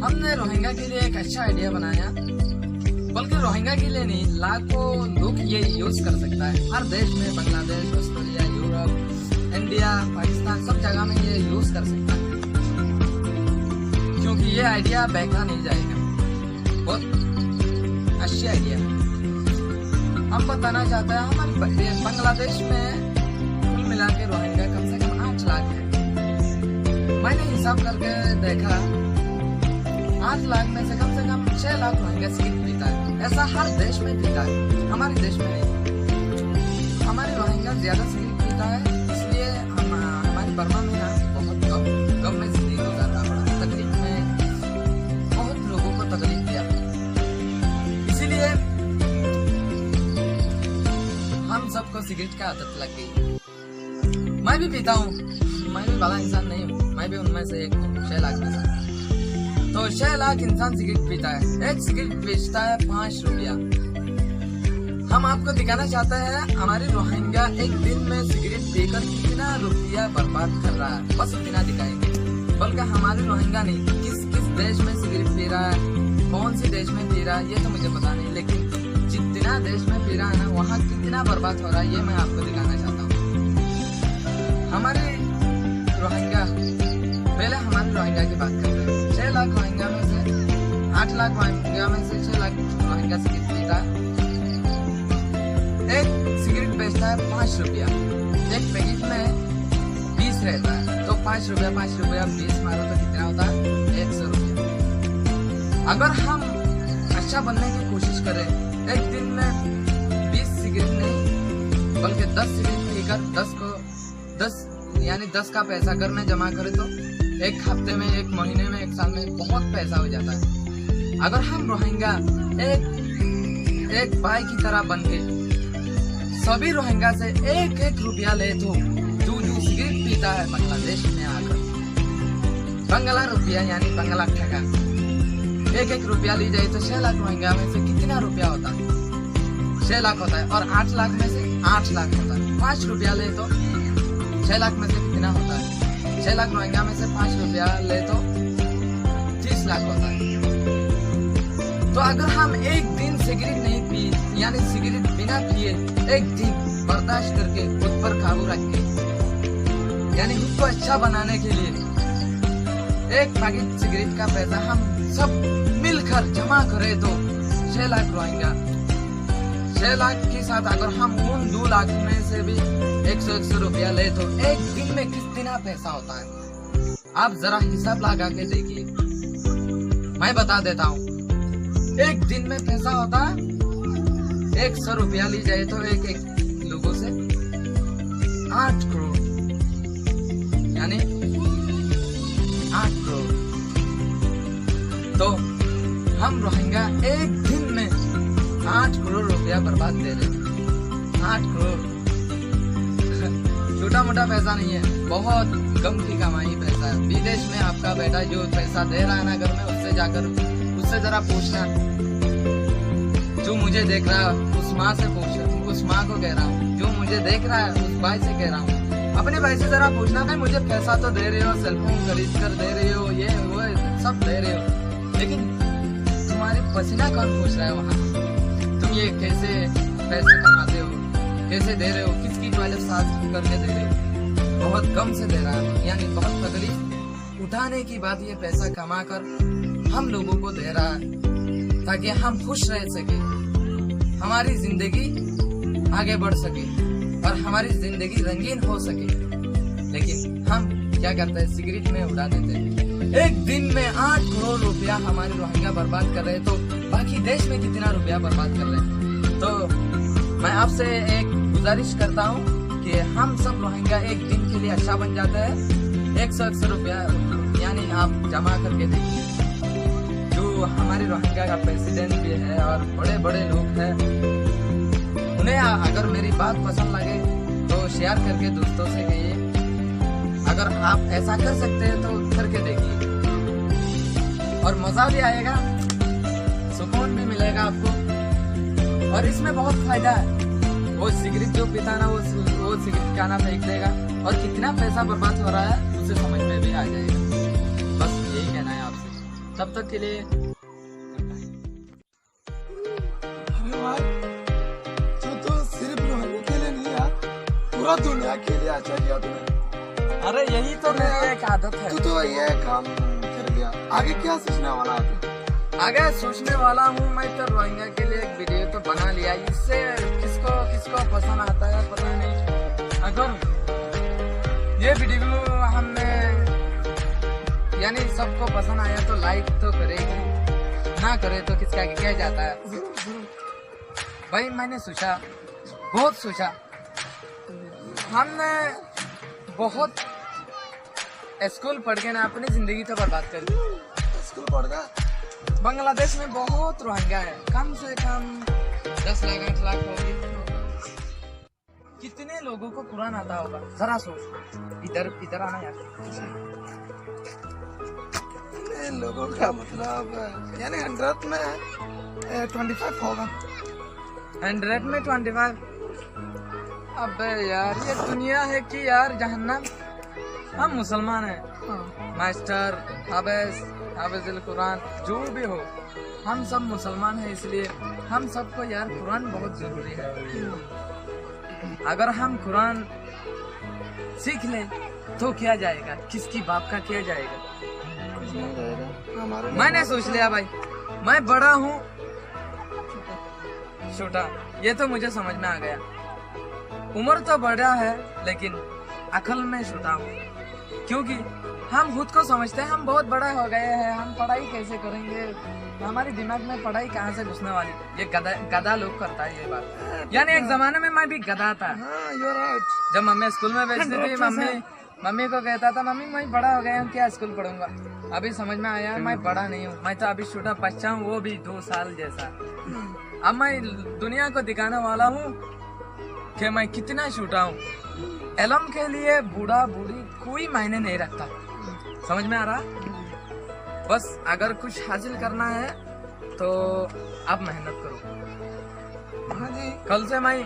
हमने रोहिंग्या के लिए एक अच्छा आइडिया बनाया, बल्कि रोहिंग्या के लिए नहीं, लाखों लोग ये यूज कर सकता है। हर देश में, Bangladesh, Australia, Europe, India, Pakistan, सब जगह में ये यूज कर सकता है, क्योंकि ये आइडिया बेकार नहीं जाएगा। बहुत अच्छी आइडिया। हम बताना चाहते हैं, हमारे बांग्लादेश में कुल मिला के रोहिंग्या कम से कम 8 लाख है। मैंने हिसाब करके देखा, 8 लाख में से कम 6 लाख रोहिंग्या सिगरेट पीता है। ऐसा हर देश में पीता है, हमारे देश में नहीं। हमारे रोहिंग्या ज्यादा सिगरेट पीता है, इसलिए हमारी बर्मा में ना बहुत गम में जिंदगी गुजारना पड़ा। तकलीफ में बहुत लोगों को तकलीफ दिया, इसीलिए हम सबको सिगरेट का आदत लग गई। मैं भी पीता हूँ, मैं भी भला इंसान नहीं हूँ, मैं भी उनमें से एक हूँ। 6 लाख में से तो 6 लाख इंसान सिगरेट पीता है। एक सिगरेट बेचता है 5 रुपया। हम आपको दिखाना चाहते हैं हमारे रोहिंग्या एक दिन में सिगरेट पीकर कितना रुपया बर्बाद कर रहा है, बस इतना दिखाएंगे। बल्कि हमारे रोहिंग्या नहीं, किस देश में सिगरेट पी रहा है, कौन से देश में पी रहा है, ये तो मुझे पता नहीं, लेकिन जितना देश में पी रहा है ना, वहाँ कितना बर्बाद हो रहा है, ये मैं आपको दिखाना चाहता हूँ। हमारे रोहिंग्या, पहले हमारे रोहिंग्या की बात करते हैं। 6 लाख रोहिंग्या में से 8 लाख रोहिंग्या में से 6 लाख रोहिंग्या सिगरेट पीता है। एक सिगरेट बेचता है 5 रुपया। एक पैकेट में 20 रहता है, तो 5 रुपया 20 मारो तो कितना होता है? 100 रुपया। अगर हम अच्छा बनने की कोशिश करें, एक दिन में 20 सिगरेट नहीं बल्कि 10 सिगरेट पीकर 10 का पैसा घर में जमा करें, तो एक हफ्ते में, एक महीने में, एक साल में बहुत पैसा हो जाता है। अगर हम रोहिंग्या एक भाई की तरह बन के सभी रोहिंग्या से 1-1 रुपया ले, तो जो सिगरेट पीता है बांग्लादेश में आकर, बंगला रुपया यानी बंगला ठगा, 1-1 रुपया ली जाए तो 6 लाख रोहिंग्या में से कितना रुपया होता है? 6 लाख होता है। और 8 लाख में से 8 लाख होता है। 5 रुपया ले तो 6 लाख में से कितना होता है? 6 लाख रोहिंग्या में से 5 रुपया ले तो 30 लाख होता है। तो अगर हम एक दिन सिगरेट नहीं पी, यानी सिगरेट बिना पिए एक दिन बर्दाश्त करके खुद पर काबू रख के, यानी खुद को अच्छा बनाने के लिए एक पैकेट सिगरेट का पैसा हम सब मिलकर जमा करें, तो 6 लाख रोहिंग्या, 6 लाख के साथ अगर हम उन 2 लाख में से भी 100 रुपया ले, तो एक दिन में कितना पैसा होता है? आप जरा हिसाब लगा के देखिए। मैं बता देता हूँ, एक दिन में पैसा होता है 100 रुपया ली जाए तो एक लोगों से 8 करोड़, यानी 8 करोड़। तो हम रोहिंग्या एक दिन में 8 करोड़ रुपया बर्बाद दे रहे हैं। 8 करोड़ छोटा मोटा पैसा नहीं है, बहुत गम की कमाई पैसा है। विदेश में आपका बेटा जो पैसा दे रहा है ना घर में, उससे जरा पूछना। जो मुझे देख रहा है उस माँ से पूछ, उस माँ को कह रहा हूँ, जो मुझे देख रहा है उस भाई से कह रहा हूँ, अपने भाई से जरा पूछना भाई मुझे पैसा तो दे रहे हो, सेलफोन खरीद कर दे रहे हो, ये वो सब दे रहे हो, लेकिन तुम्हारी पसीना कौन पूछ रहा है वहाँ? तुम ये कैसे पैसे कमाते हो, कैसे दे रहे हो, किसकी टॉयलेट साफ करके दे रहे हो? बहुत कम से दे रहा है, यानी बहुत तकलीफ उठाने की बात ये पैसा कमा कर हम लोगों को दे रहा है ताकि हम खुश रह सके, हमारी जिंदगी आगे बढ़ सके और हमारी जिंदगी रंगीन हो सके। लेकिन हम क्या करते हैं, सिगरेट में उड़ा देते हैं। एक दिन में 8 करोड़ रुपया हमारे रोहिंग्या बर्बाद कर रहे, तो बाकी देश में कितना रुपया बर्बाद कर रहे? तो मैं आपसे एक गुजारिश करता हूँ कि हम सब रोहिंग्या एक दिन के लिए अच्छा बन जाते हैं। 100 रुपया यानी आप जमा करके देखिए। जो हमारे रोहिंग्या का प्रेसिडेंट भी है और बड़े बड़े लोग हैं, उन्हें अगर मेरी बात पसंद लगे तो शेयर करके दोस्तों से कहिए। अगर आप ऐसा कर सकते हैं तो करके देखिए और मजा भी आएगा, सुकून भी मिलेगा आपको और इसमें बहुत फायदा है। वो सिगरेट जो पीता ना वो सिगरेट खाना फेंक देगा और कितना पैसा बर्बाद हो रहा है उसे समझ में भी आ जाएगा। बस यही कहना है आपसे। तब तक के लिए तो सिर्फ रोहिंग्या के लिए नहीं यार, पूरा दुनिया के लिए अच्छा किया तुमने। अरे यही तो मेरी एक आदत है। तू तो ये काम कर लिया, आगे क्या सोचने वाला है? आगे सोचने वाला हूँ मैं तो रोहिंग्या के लिए एक वीडियो तो बना लिया। इससे किसको पसंद आता है पता नहीं। अगर ये वीडियो हमने यानी सबको पसंद आया तो लाइक तो करेगी, ना करे तो किसका क्या जाता है। भाई मैंने सोचा, बहुत सोचा, हमने बहुत स्कूल पढ़ के ना अपनी जिंदगी तो बर्बाद कर दी। स्कूल पढ़ गया? बांग्लादेश में बहुत रोहिंग्या है, कम से कम 10 लाख 8 लाख होगी। कितने लोगों को कुरान आता होगा जरा सोच। इधर आना यार। लोगों का मतलब यानी 100 में 25 होगा। 100 में 25? अबे यार ये दुनिया है कि यार जहन्नम। हम मुसलमान हैं, मास्टर हाफिज़ुल कुरान जो भी हो, हम सब मुसलमान हैं, इसलिए हम सबको यार कुरान बहुत जरूरी है। अगर हम कुरान सीख ले तो क्या जाएगा, किसकी बाप का क्या जाएगा? मैंने सोच लिया भाई, मैं बड़ा हूँ छोटा, ये तो मुझे समझ में आ गया। उम्र तो बड़ा है लेकिन अकल में छोटा हूँ, क्योंकि हम खुद को समझते हैं हम बहुत बड़ा हो गए हैं, हम पढ़ाई कैसे करेंगे, हमारे दिमाग में पढ़ाई कहाँ से घुसने वाली। ये गधा लोग करता है ये बात। यानी एक जमाने में मैं भी गधा था। जब मम्मी स्कूल में भेजती थी, मम्मी को कहता था मम्मी मैं बड़ा हो गया हूँ, क्या स्कूल पढ़ूंगा। अभी समझ में आया मैं बड़ा नहीं हूँ, मैं तो अभी छोटा बच्चा हूँ, वो भी 2 साल जैसा। अब मैं दुनिया को दिखाने वाला हूँ कि मैं कितना छोटा हूँ। इल्म के लिए बूढ़ा बूढ़ी कोई मायने नहीं रखता, समझ में आ रहा? बस अगर कुछ हासिल करना है तो आप मेहनत करो। हाँ जी, कल से मैं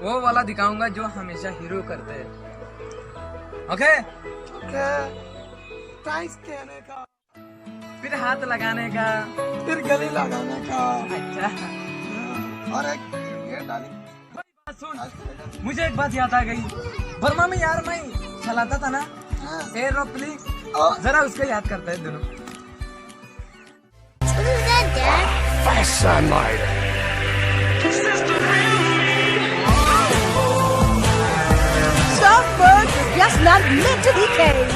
वो वाला दिखाऊंगा जो हमेशा हीरो करते हैं। ओके? टाइस कहने का, फिर हाथ लगाने का, फिर गले लगाने का। अच्छा, और एक ये डाली। सुन, मुझे एक बात याद आ गई। बर्मा में यार मैं चलाता था ना एरोप्लेन, जरा उसको याद करते हैं दोनों। Some birds are just not meant to be caged.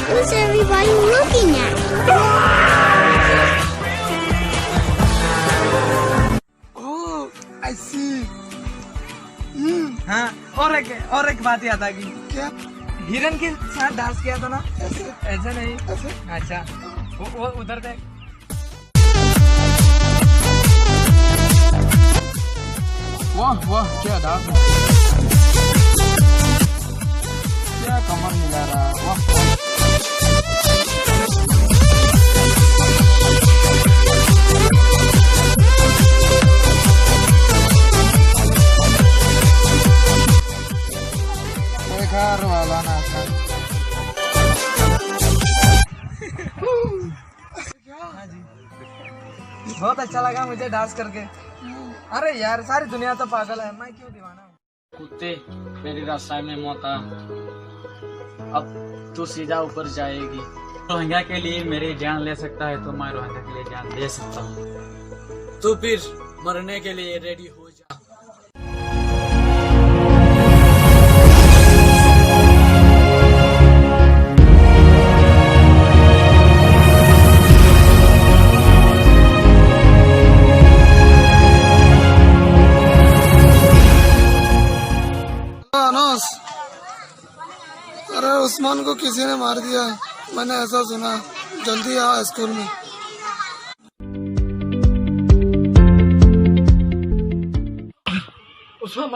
Who's everybody looking at? I see. हाँ, और एक बात याद आ गई। क्या? हिरन के साथ डांस किया था ना? ऐसे नहीं। ऐसे? अच्छा, वो उधर देख। वाह वाह क्या डांस है, क्या कमर मिला रहा है, वाह वाह। बेकार वाला नाचना। बहुत अच्छा लगा मुझे डांस करके। अरे यार सारी दुनिया तो पागल है, मैं क्यों दीवाना हूँ। कुत्ते मेरी रास्ते में मौका, अब तू सीधा ऊपर जाएगी। रोहिंग्या के लिए मेरी जान ले सकता है तो मैं रोहिंग्या के लिए जान दे सकता हूँ। तू फिर मरने के लिए रेडी हो जा। अनस, अरे उस्मान को किसी ने मार दिया, मैंने ऐसा सुना। जल्दी आ स्कूल में। उस्मान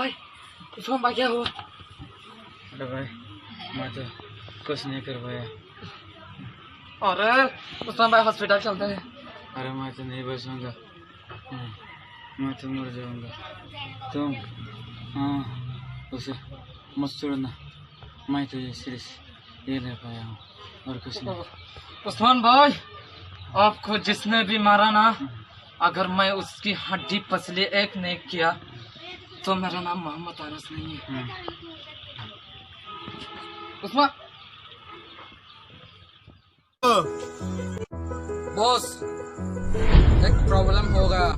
भाई क्या हुआ? अरे भाई मैं तो कुछ नहीं कर पाया। अरे उस्मान भाई हॉस्पिटल चलते हैं। अरे मैं तो नहीं बचूंगा, मैं तो मर जाऊंगा। तुम हाँ उसे मत छोड़ना, मैं तो ये सिर्फ ये ले पाया हूँ और कुछ नहीं। उस्मान भाई आपको जिसने भी मारा ना, अगर मैं उसकी हड्डी पसली एक नहीं किया तो मेरा नाम मोहम्मद अनस नहीं है। उस्मान बॉस एक प्रॉब्लम हो गया,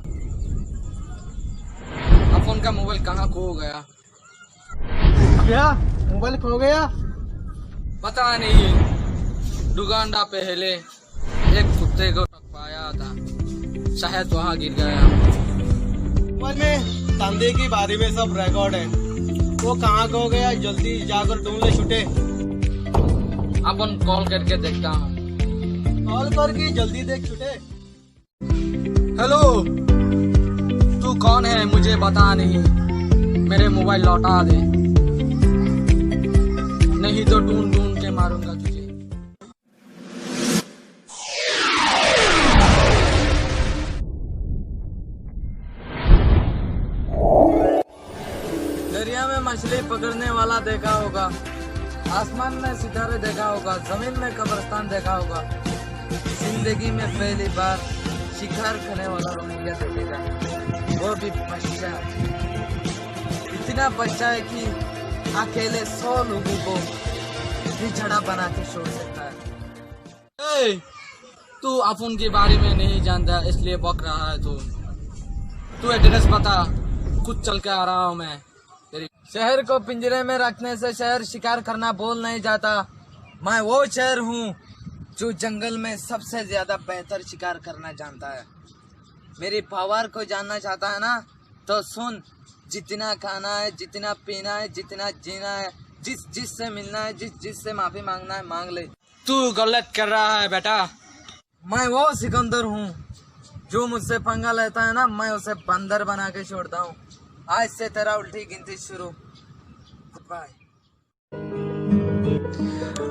अपन का मोबाइल कहाँ खो गया? क्या मोबाइल खो गया? पता नहीं, दुकानदार पहले एक कुत्ते को टकराया था, शायद वहाँ गिर गया। मोबाइल में धंधे के बारे में सब रिकॉर्ड है, वो कहाँ खो गया जल्दी जाकर ढूंढ ले छुटे। अपन कॉल करके देखता हूँ। कॉल करके जल्दी देख छुटे। हेलो, तू कौन है मुझे बता नहीं, मेरे मोबाइल लौटा दे, नहीं तो ढूंढ ढूंढ के मारूंगा तुझे। दरिया में मछली पकड़ने वाला देखा होगा, आसमान में सितारे देखा होगा, जमीन में कब्रिस्तान देखा होगा, जिंदगी में पहली बार शिकार करने वाला रोहिंग्या देखेगा, वो भी बच्चा। इतना बच्चा है कि अकेले 100 लोगों को बिछड़ा बना के छोड़ सकता है। तू अपन के बारे में नहीं जानता इसलिए बक रहा है। तू एड्रेस बता, खुद चल के आ रहा हूँ मैं। शहर को पिंजरे में रखने से शहर शिकार करना बोल नहीं जाता। मैं वो शहर हूँ जो जंगल में सबसे ज्यादा बेहतर शिकार करना जानता है। मेरी पावर को जानना चाहता है ना, तो सुन, जितना खाना है, जितना पीना है, जितना जीना है, जिससे मिलना है, जिससे माफी मांगना है मांग ले। तू गलत कर रहा है बेटा। मैं वो सिकंदर हूँ जो मुझसे पंगा लेता है ना, मैं उसे बंदर बना के छोड़ता हूँ। आज से तेरा उल्टी गिनती शुरू। बाय।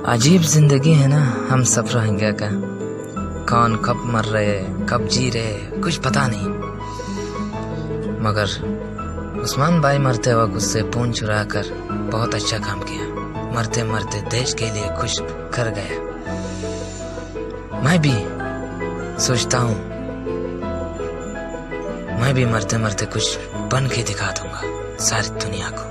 अजीब जिंदगी है ना हम सब रोहिंग्या का, कौन कब मर रहे कब जी रहे कुछ पता नहीं। मगर उस्मान भाई मरते वक्त उससे पूंछ चुरा कर बहुत अच्छा काम किया, मरते मरते देश के लिए कुछ कर गया। मैं भी सोचता हूँ मैं भी मरते मरते कुछ बन के दिखा दूंगा सारी दुनिया को।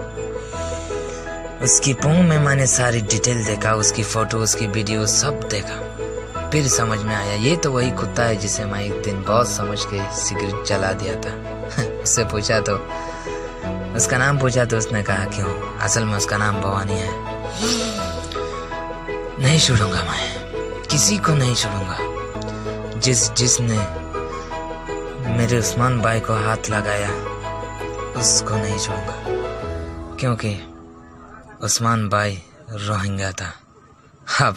उसकी पोंग में मैंने सारी डिटेल देखा, उसकी फोटो, उसकी वीडियो सब देखा। फिर समझ में आया ये तो वही कुत्ता है जिसे मैं एक दिन बहुत समझ के सिगरेट जला दिया था। उससे पूछा तो उसका नाम पूछा तो उसने कहा क्यों, असल में उसका नाम भवानी है। नहीं छोड़ूंगा मैं, किसी को नहीं छोड़ूंगा। जिसने मेरे उस्मान भाई को हाथ लगाया उसको नहीं छोड़ूंगा, क्योंकि उस्मान भाई रोहिंग्या था। अब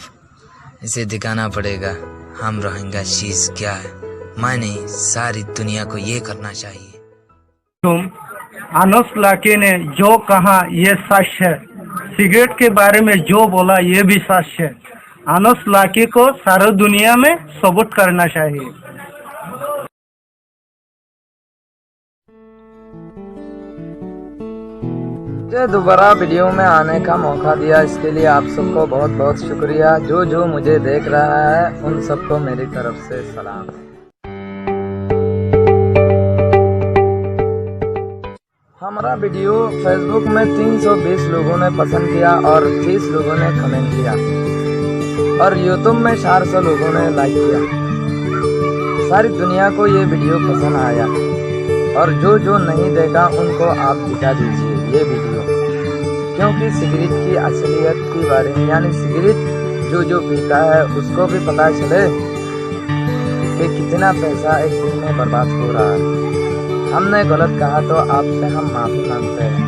इसे दिखाना पड़ेगा हम रोहिंग्या चीज क्या है। मैं नहीं, सारी दुनिया को ये करना चाहिए। तुम अनस लाके ने जो कहा ये सच है, सिगरेट के बारे में जो बोला ये भी सच है। अनस लाके को सारी दुनिया में सबूत करना चाहिए। मुझे दोबारा वीडियो में आने का मौका दिया, इसके लिए आप सबको बहुत बहुत शुक्रिया। जो मुझे देख रहा है उन सबको मेरी तरफ से सलाम। हमारा वीडियो फेसबुक में 320 लोगों ने पसंद किया और 30 लोगों ने कमेंट किया और यूट्यूब में 400 लोगों ने लाइक किया। सारी दुनिया को ये वीडियो पसंद आया और जो नहीं देखा उनको आप दिखा दीजिए ये वीडियो, क्योंकि सिगरेट की असलियत के बारे में, यानी सिगरेट जो पीता है उसको भी पता चले कि कितना पैसा एक दिन में बर्बाद हो रहा है। हमने गलत कहा तो आपसे हम माफी मांगते हैं।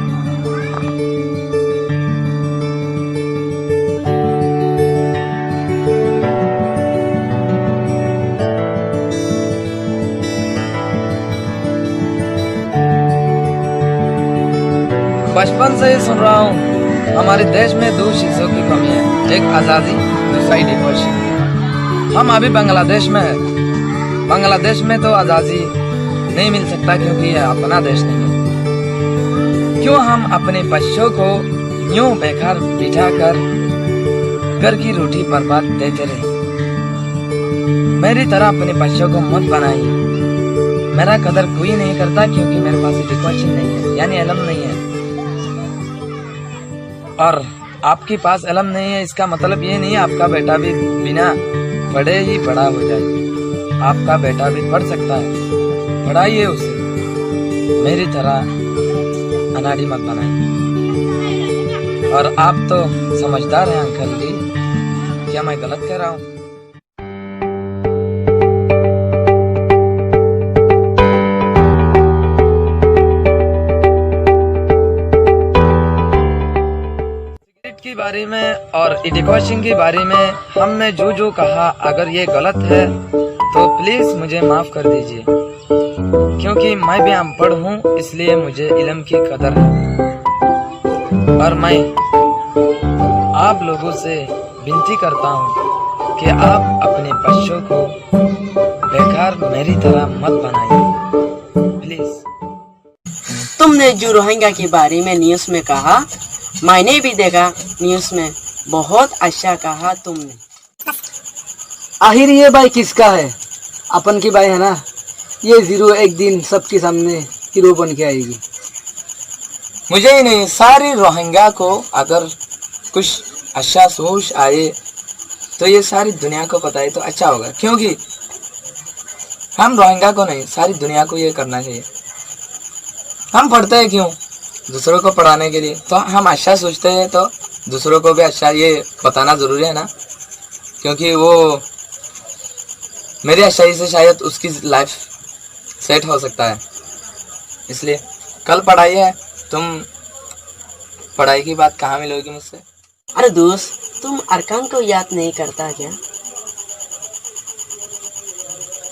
बचपन से ही सुन रहा हूँ हमारे देश में 2 चीजों की कमी है, एक आज़ादी, दूसरा डिवोर्स। हम अभी बांग्लादेश में है। बांग्लादेश में तो आज़ादी नहीं मिल सकता क्योंकि यह अपना देश नहीं है। क्यों हम अपने बच्चों को यूं बेकार बिठाकर घर की रोटी बर्बाद देते रहे। मेरी तरह अपने बच्चों को मत बनाइए। मेरा कदर कोई नहीं करता क्योंकि मेरे पास एजुकेशन नहीं है, यानी इल्म नहीं है। और आपके पास इल्म नहीं है इसका मतलब ये नहीं आपका बेटा भी बिना पढ़े ही बड़ा हो जाए। आपका बेटा भी पढ़ सकता है, पढ़ाइए उसे। मेरी तरह अनाड़ी मत बनाइए। और आप तो समझदार हैं अंकल जी, क्या मैं गलत कह रहा हूँ? सिगरेट के बारे में और एजुकेशन के बारे में हमने जो कहा, अगर ये गलत है तो प्लीज मुझे माफ कर दीजिए, क्योंकि मैं भी अनपढ़ हूँ, इसलिए मुझे इल्म की कदर है। और मैं आप लोगों से विनती करता हूँ कि आप अपने बच्चों को बेकार मेरी तरह मत बनाइए प्लीज। तुमने जो रोहिंग्या के बारे में न्यूज़ में कहा, मैंने भी देखा न्यूज़ में, बहुत अच्छा कहा तुमने। आखिर ये भाई किसका है? अपन की भाई है ना। ये जीरो एक दिन सबके सामने हीरो बन के आएगी। मुझे ही नहीं, सारी रोहिंग्या को अगर कुछ अच्छा सोच आए तो ये सारी दुनिया को पता है तो अच्छा होगा, क्योंकि हम रोहिंग्या को नहीं, सारी दुनिया को ये करना चाहिए। हम पढ़ते हैं क्यों? दूसरों को पढ़ाने के लिए। तो हम अच्छा सोचते हैं तो दूसरों को भी अच्छा ये बताना जरूरी है ना, क्योंकि वो मेरी अच्छाई से शायद उसकी लाइफ सेट हो सकता है। इसलिए कल पढ़ाई है, तुम पढ़ाई की बात कहाँ मिलोगी मुझसे? अरे दोस्त, तुम अरकान को याद नहीं करता क्या?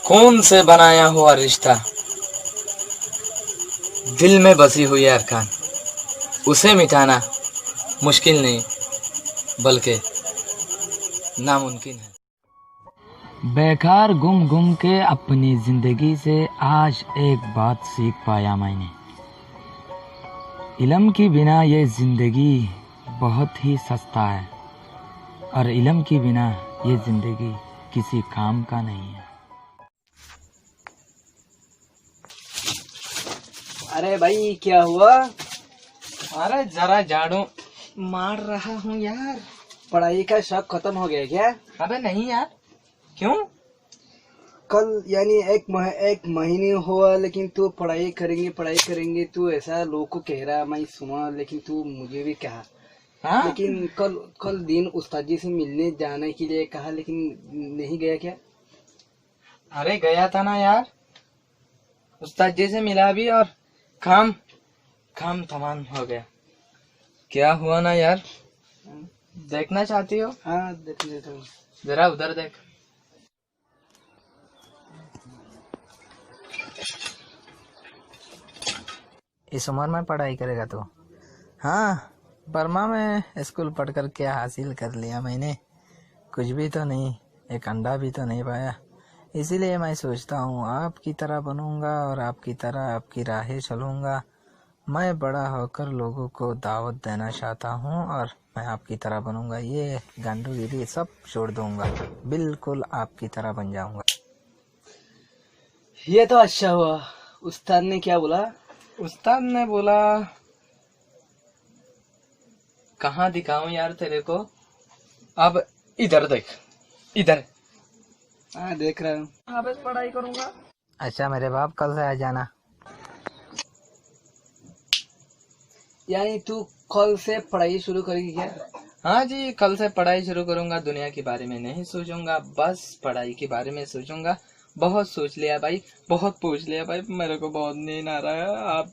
खून से बनाया हुआ रिश्ता, दिल में बसी हुई है अरकान, उसे मिटाना मुश्किल नहीं बल्कि नामुमकिन है। बेकार गुम के अपनी जिंदगी से आज एक बात सीख पाया मैंने, इल्म के बिना ये जिंदगी बहुत ही सस्ता है और इल्म के बिना ये जिंदगी किसी काम का नहीं है। अरे भाई क्या हुआ? अरे जरा झाड़ू मार रहा हूँ यार। पढ़ाई का शौक खत्म हो गया क्या? अबे नहीं यार। क्यों? कल यानी एक महीने हुआ, लेकिन तू पढ़ाई करेंगे तू ऐसा लोगों को कह रहा, मैं सुना, लेकिन तू मुझे भी कहा। हाँ? लेकिन कल दिन उस्ताद जी से मिलने जाने के लिए कहा, लेकिन नहीं गया क्या? अरे गया था ना यार, उस्ताद जी से मिला भी और काम तमाम हो गया। क्या हुआ ना यार? देखना चाहती हो? हाँ देख लेता हूँ। जरा उधर देख। इस उम्र में पढ़ाई करेगा तो? हाँ, बर्मा में स्कूल पढ़कर क्या हासिल कर लिया मैंने? कुछ भी तो नहीं, एक अंडा भी तो नहीं पाया। इसीलिए मैं सोचता हूँ आपकी तरह बनूंगा और आपकी तरह आपकी राहें चलूंगा। मैं बड़ा होकर लोगों को दावत देना चाहता हूँ और मैं आपकी तरह बनूंगा। ये गांडूगिरी सब छोड़ दूंगा, बिल्कुल आपकी तरह बन जाऊंगा। ये तो अच्छा हुआ। उस्ताद ने क्या बोला? उस्ताद ने बोला, कहाँ दिखाऊं यार तेरे को? अब इधर देख, इधर। हाँ, देख रहा हूँ। हाँ, बस पढ़ाई करूंगा। अच्छा मेरे बाप, कल से आ जाना। यानी तू कल से पढ़ाई शुरू करेगी क्या? हाँ जी, कल से पढ़ाई शुरू करूंगा। दुनिया के बारे में नहीं सोचूंगा, बस पढ़ाई के बारे में सोचूंगा। बहुत सोच लिया भाई, बहुत पूछ लिया भाई, मेरे को बहुत नींद आ रहा है। आप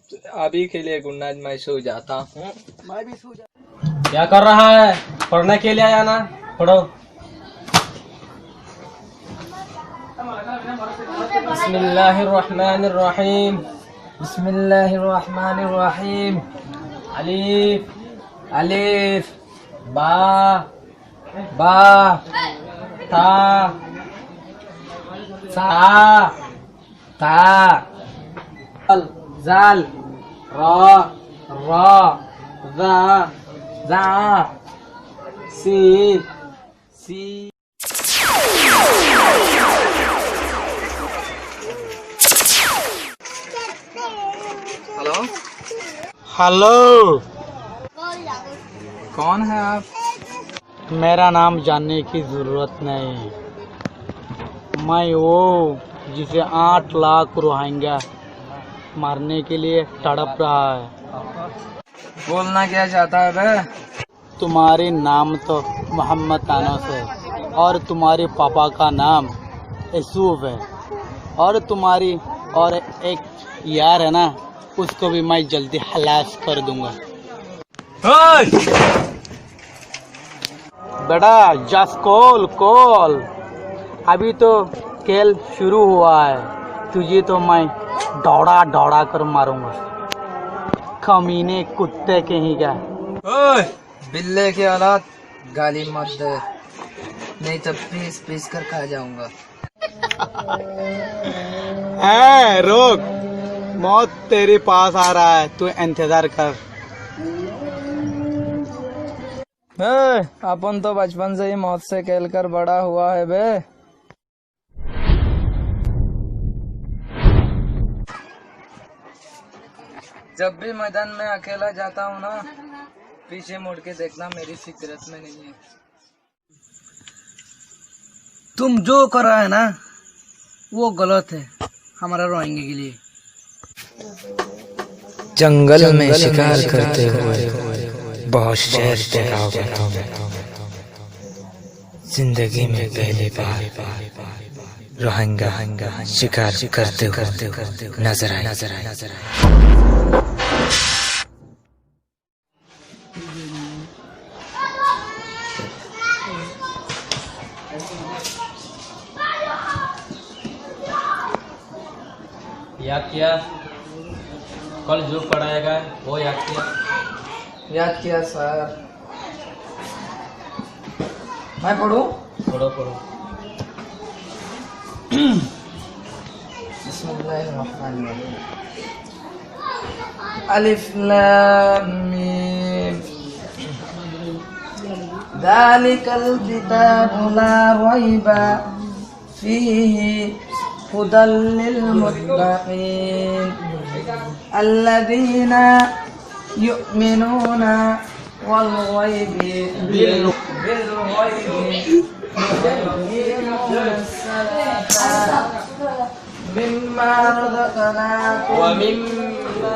अभी के लिए गुड नाइट, मैं सो जाता हूँ। मैं भी सो जा। क्या कर रहा है? पढ़ने के लिए आया ना, पढ़ो। बिस्मिल्लाहिर्रहमानिर्रहीम, बिस्मिल्लाहिर्रहमानिर्रहीम। अलीफ अलीफ, बा बा, ता सा, ता, जाल, रा रा, जा जा, सीन सी। हेलो हेलो, कौन है आप? मेरा नाम जानने की जरूरत नहीं। मैं वो जिसे 8 लाख रोहिंग्या मारने के लिए तड़प रहा है। बोलना क्या चाहता है बे? तुम्हारे नाम तो मोहम्मद तानोस है और तुम्हारे पापा का नाम यूसुफ है और तुम्हारी और एक यार है ना, उसको भी मैं जल्दी हलास कर दूंगा। बेटा जस्ट कॉल, अभी तो खेल शुरू हुआ है, तुझे तो मैं दौड़ा कर मारूंगा। कमीने कुत्ते कहीं का। बिल्ले के औलाद, गाली मत दे, नहीं तो पीस कर खा जाऊंगा। रोक, मौत तेरे पास आ रहा है, तू इंतजार कर। अपन तो बचपन से ही मौत से खेल कर बड़ा हुआ है बे। जब भी मैदान में अकेला जाता हूँ ना, पीछे मुड़ के देखना मेरी फितरत में नहीं है। तुम जो कर रहा है ना, वो गलत है हमारा रोहिंग्या के लिए। जंगल में शिकार करते हुए बहुत शहर देखा होगा तुमने। जिंदगी में पहली बार रोहिंग्या शिकार करते नजर आए। याद किया? कल जो पढ़ाएगा वो याद किया? याद किया सर। मैं पढ़ूं? पढ़ो। बिस्मिल्लाहिर्रहमानिर्रहीम। अलिफ लाम मीम। ज़ालिकल किताबु ला रैबा फीही हुदल लिल मुत्तक़ीन अल्लज़ीना युमिनूना वल गैबि बिल गैबि युक़ीमूना अस्सलाता मिम्मा रज़क़नाहुम व मिम्मा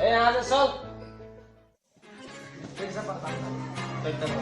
यहाँ से चल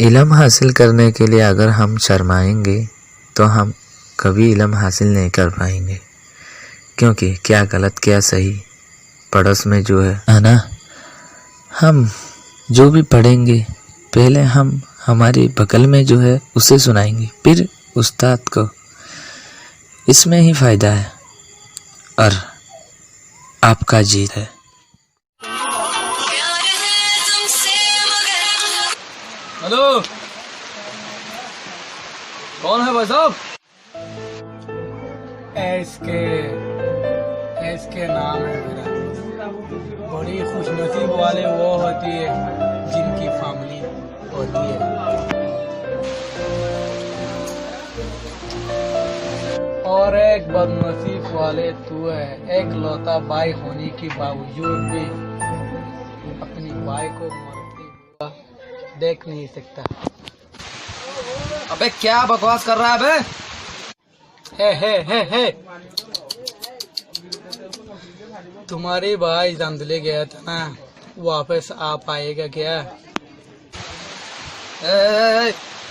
इल्म हासिल करने के लिए अगर हम शर्माएंगे तो हम कभी इल्म हासिल नहीं कर पाएंगे, क्योंकि क्या गलत क्या सही पड़ोस में जो है ना, हम जो भी पढ़ेंगे पहले हम हमारे बगल में जो है उसे सुनाएंगे, फिर उस्ताद को। इसमें ही फ़ायदा है और आपका जीत है। हेलो, कौन है भाई साहब? एसके नाम है मेरा। बड़ी खुशनसीब वाले वो होती है जिनकी फैमिली होती है। और एक बदनसीब वाले तू है, एक लौता भाई होने के बावजूद भी अपनी भाई को मरते हुआ देख नहीं सकता। अबे क्या बकवास कर रहा है बे? हे तुम्हारी भाई जंदले गया था ना, वापस आ पाएगा क्या?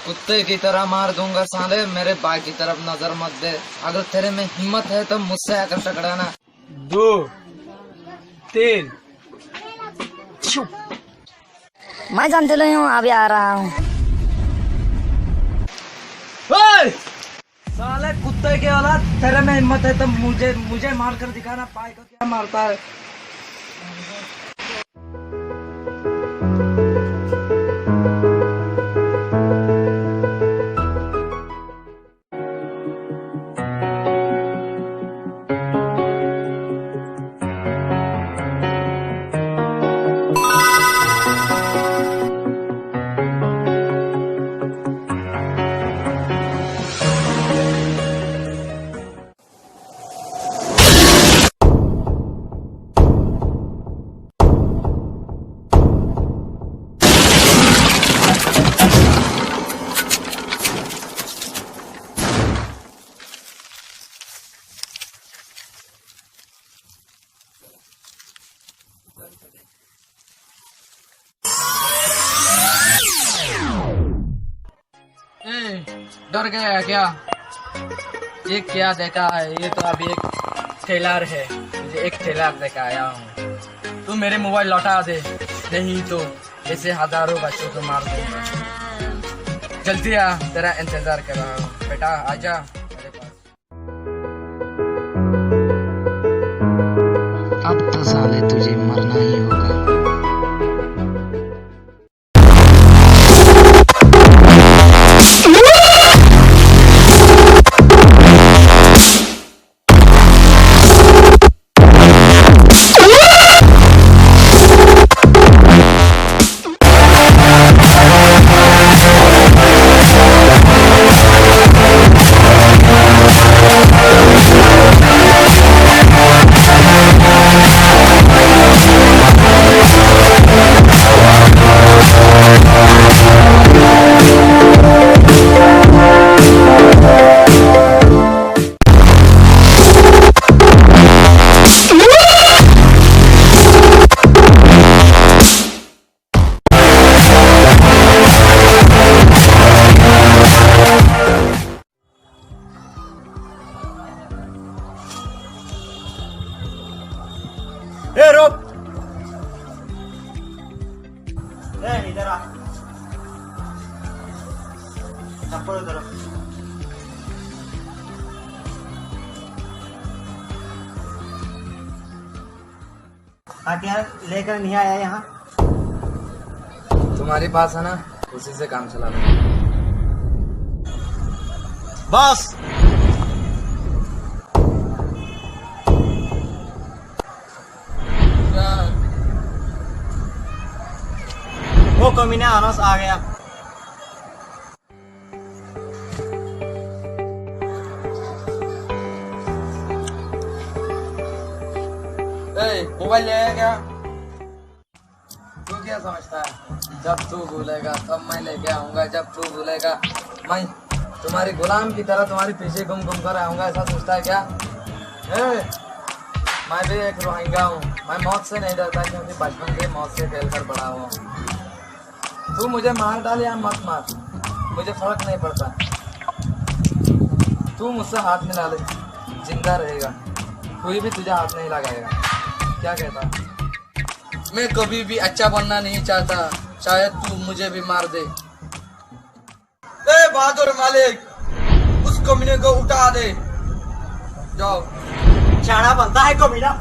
कुत्ते की तरह मार दूंगा साले, मेरे भाई की तरफ नजर मत दे। अगर तेरे में हिम्मत है तो मुझसे आकर टकराना। 2 3 मैं जानते नहीं हूँ, अभी आ रहा हूँ। साले कुत्ते के औलाद, तेरे में हिम्मत है तो मुझे मार कर दिखाना, पाए को क्या मारता है। डर गया क्या? ये क्या देखा है? ये तो अभी एक ट्रेलर है, मुझे एक ट्रेलर देखा आया हूँ। तू मेरे मोबाइल लौटा दे, नहीं तो ऐसे हजारों बच्चों को मार दूंगा। जल्दी आ, तेरा इंतजार कर रहा हूँ। बेटा आजा मेरे पास। अब तो साले तुझे मरना ही होगा। इधर आ, चप्पल उधर। यार लेकर नहीं आया यहाँ? तुम्हारे पास है ना, उसी से काम चला लो। बस वो कमीना अनस आ गया। मोबाइल ले आया क्या? तू क्या समझता है? जब तू भूलेगा तब मैं लेके आऊंगा, जब तू भूलेगा मैं तुम्हारी गुलाम की तरह तुम्हारे पीछे घूम घूम कर आऊंगा, ऐसा सोचता है क्या? मैं भी एक रोहिंगा हूँ, मैं मौत से नहीं डरता क्योंकि बचपन से मौत से खेल कर बड़ा हुआ। तू मुझे मार डाल या मत मार, मुझे फर्क नहीं पड़ता। तू मुझसे हाथ मिला ले, जिंदा रहेगा, कोई भी तुझे हाथ नहीं लगाएगा। क्या कहता? मैं कभी भी अच्छा बनना नहीं चाहता, शायद तू मुझे भी मार दे। बहादुर मालिक, उस कमीने को उठा दे। जाओ। जाना बनता है कमीना।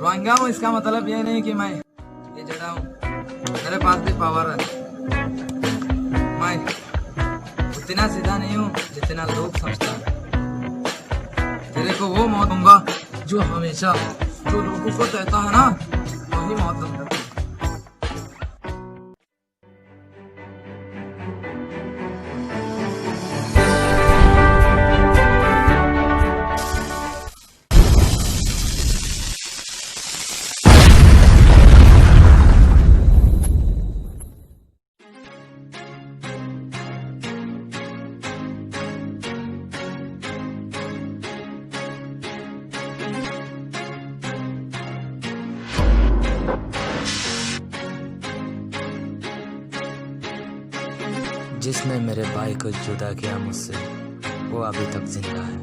रोहिंगा हूँ इसका मतलब ये नहीं कि मैं ये जड़ा हूँ, मेरे पास भी पावर है। मैं उतना सीधा नहीं हूँ जितना लोग समझता है। तेरे को वो मौत दूंगा जो हमेशा जो लोगों को कहता है ना, वही मौत दूंगा। जिसने मेरे भाई को जुदा किया मुझसे, वो अभी तक जिंदा है।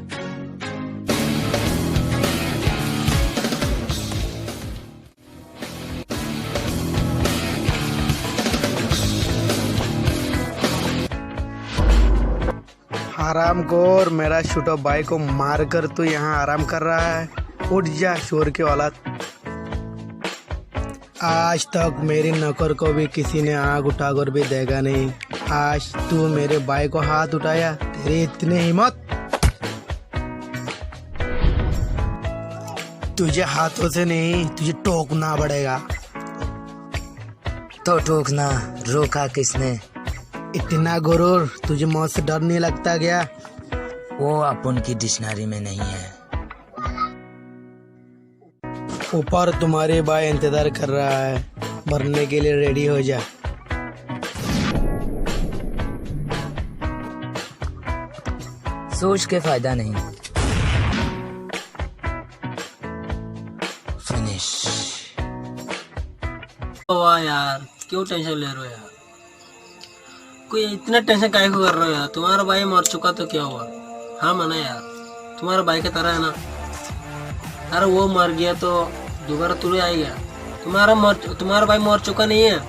हरामखोर, मेरा छोटा भाई को मारकर तू यहाँ आराम कर रहा है। उठ जा शोर के औलाद। आज तक मेरी नौकर को भी किसी ने आग उठाकर भी देखा नहीं। आज तू मेरे भाई को हाथ उठाया, तेरी इतनी हिम्मत। तुझे हाथों से नहीं, तुझे टोकना पड़ेगा। तो टोकना, रोका किसने? इतना गुरूर, तुझे मौत से डर नहीं लगता क्या? वो अपन की डिक्शनरी में नहीं है। ऊपर तुम्हारे भाई इंतजार कर रहा है, मरने के लिए रेडी हो जा। सोच के फायदा नहीं। फिनिश। वाह यार, क्यों टेंशन ले रहे हो यार? कोई इतना टेंशन काहे को कर रहे हो यार? तुम्हारा भाई मर चुका तो क्या हुआ? हाँ माना यार, तुम्हारा भाई की तरह है ना। अरे वो मर गया तो दोबारा तुझे आएगा। तुम्हारा भाई मर चुका नहीं है,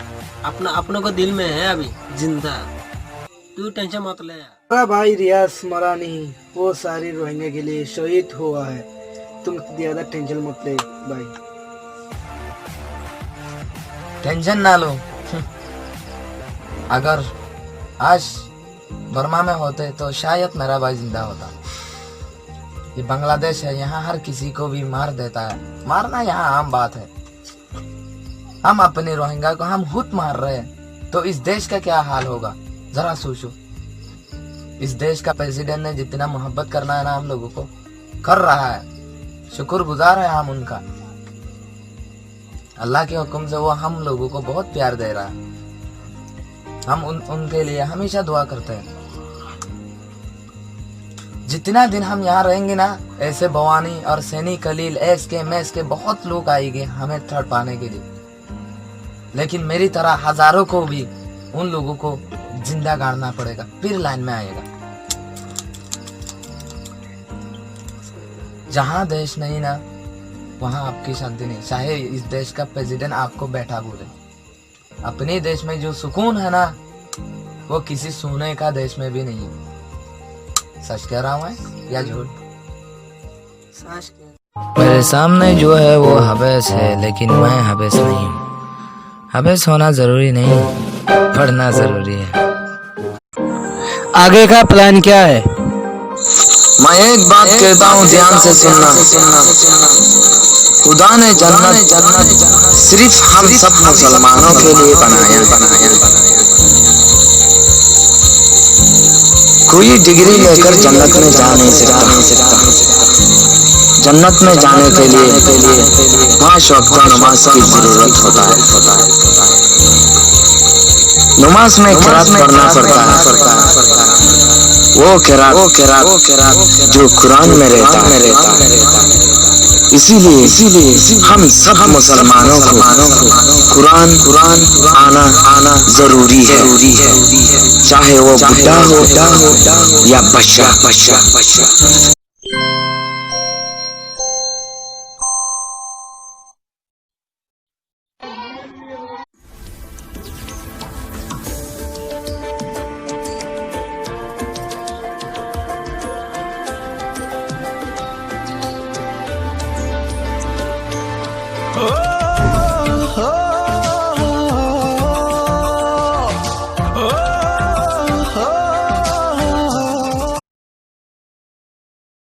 अपनों को दिल में है अभी जिंदा। तू टेंशन मत ले यार। मेरा भाई रियाज मरा नहीं, वो सारी रोहिंग्या के लिए शहीद हुआ है। तुम ज्यादा टेंशन मत ले भाई। टेंशन ना लो। अगर आज बर्मा में होते तो शायद मेरा भाई जिंदा होता। ये बांग्लादेश है, यहाँ हर किसी को भी मार देता है। मारना यहाँ आम बात है। हम अपने रोहिंग्या को हम खुद मार रहे हैं, तो इस देश का क्या हाल होगा जरा सोचो। इस देश का प्रेसिडेंट ने जितना मोहब्बत करना है ना हम लोगों को कर रहा है, शुक्रगुजार है हम उनका। अल्लाह के हुक्म से वो हम लोगों को बहुत प्यार दे रहा है। हम उनके लिए हमेशा दुआ करते हैं। जितना दिन हम यहाँ रहेंगे ना, ऐसे भवानी और सैनी कलील एस के मैस के बहुत लोग आएंगे हमें तड़पाने के लिए, लेकिन मेरी तरह हजारों को भी उन लोगों को जिंदा गाड़ना पड़ेगा, फिर लाइन में आएगा। जहाँ देश नहीं ना, वहाँ आपकी शांति नहीं। चाहे इस देश का प्रेसिडेंट आपको बैठा बोले, अपने देश में जो सुकून है ना, वो किसी सोने का देश में भी नहीं है। सच कह रहा हूँ मैं या झूठ? मेरे सामने जो है वो हबस है, लेकिन मैं हबस नहीं हूँ। हबस होना जरूरी नहीं, पढ़ना जरूरी है। आगे का प्लान क्या है? मैं एक बात कहता हूँ, ध्यान से सुनना। खुदा ने जन्नत सिर्फ हम सब मुसलमानों के लिए बनाया। कोई डिग्री लेकर जन्नत में जा नहीं सकता। जन्नत में जाने के लिए 5 वक्त नमाज की जरूरत होता है। नमाज में किरात पढ़ना पड़ता है। वो किरात जो कुरान में रहता है। इसीलिए हम सब मुसलमानों को कुरान आना जरूरी है, चाहे वो बुढ़ा हो या बच्चा। Oh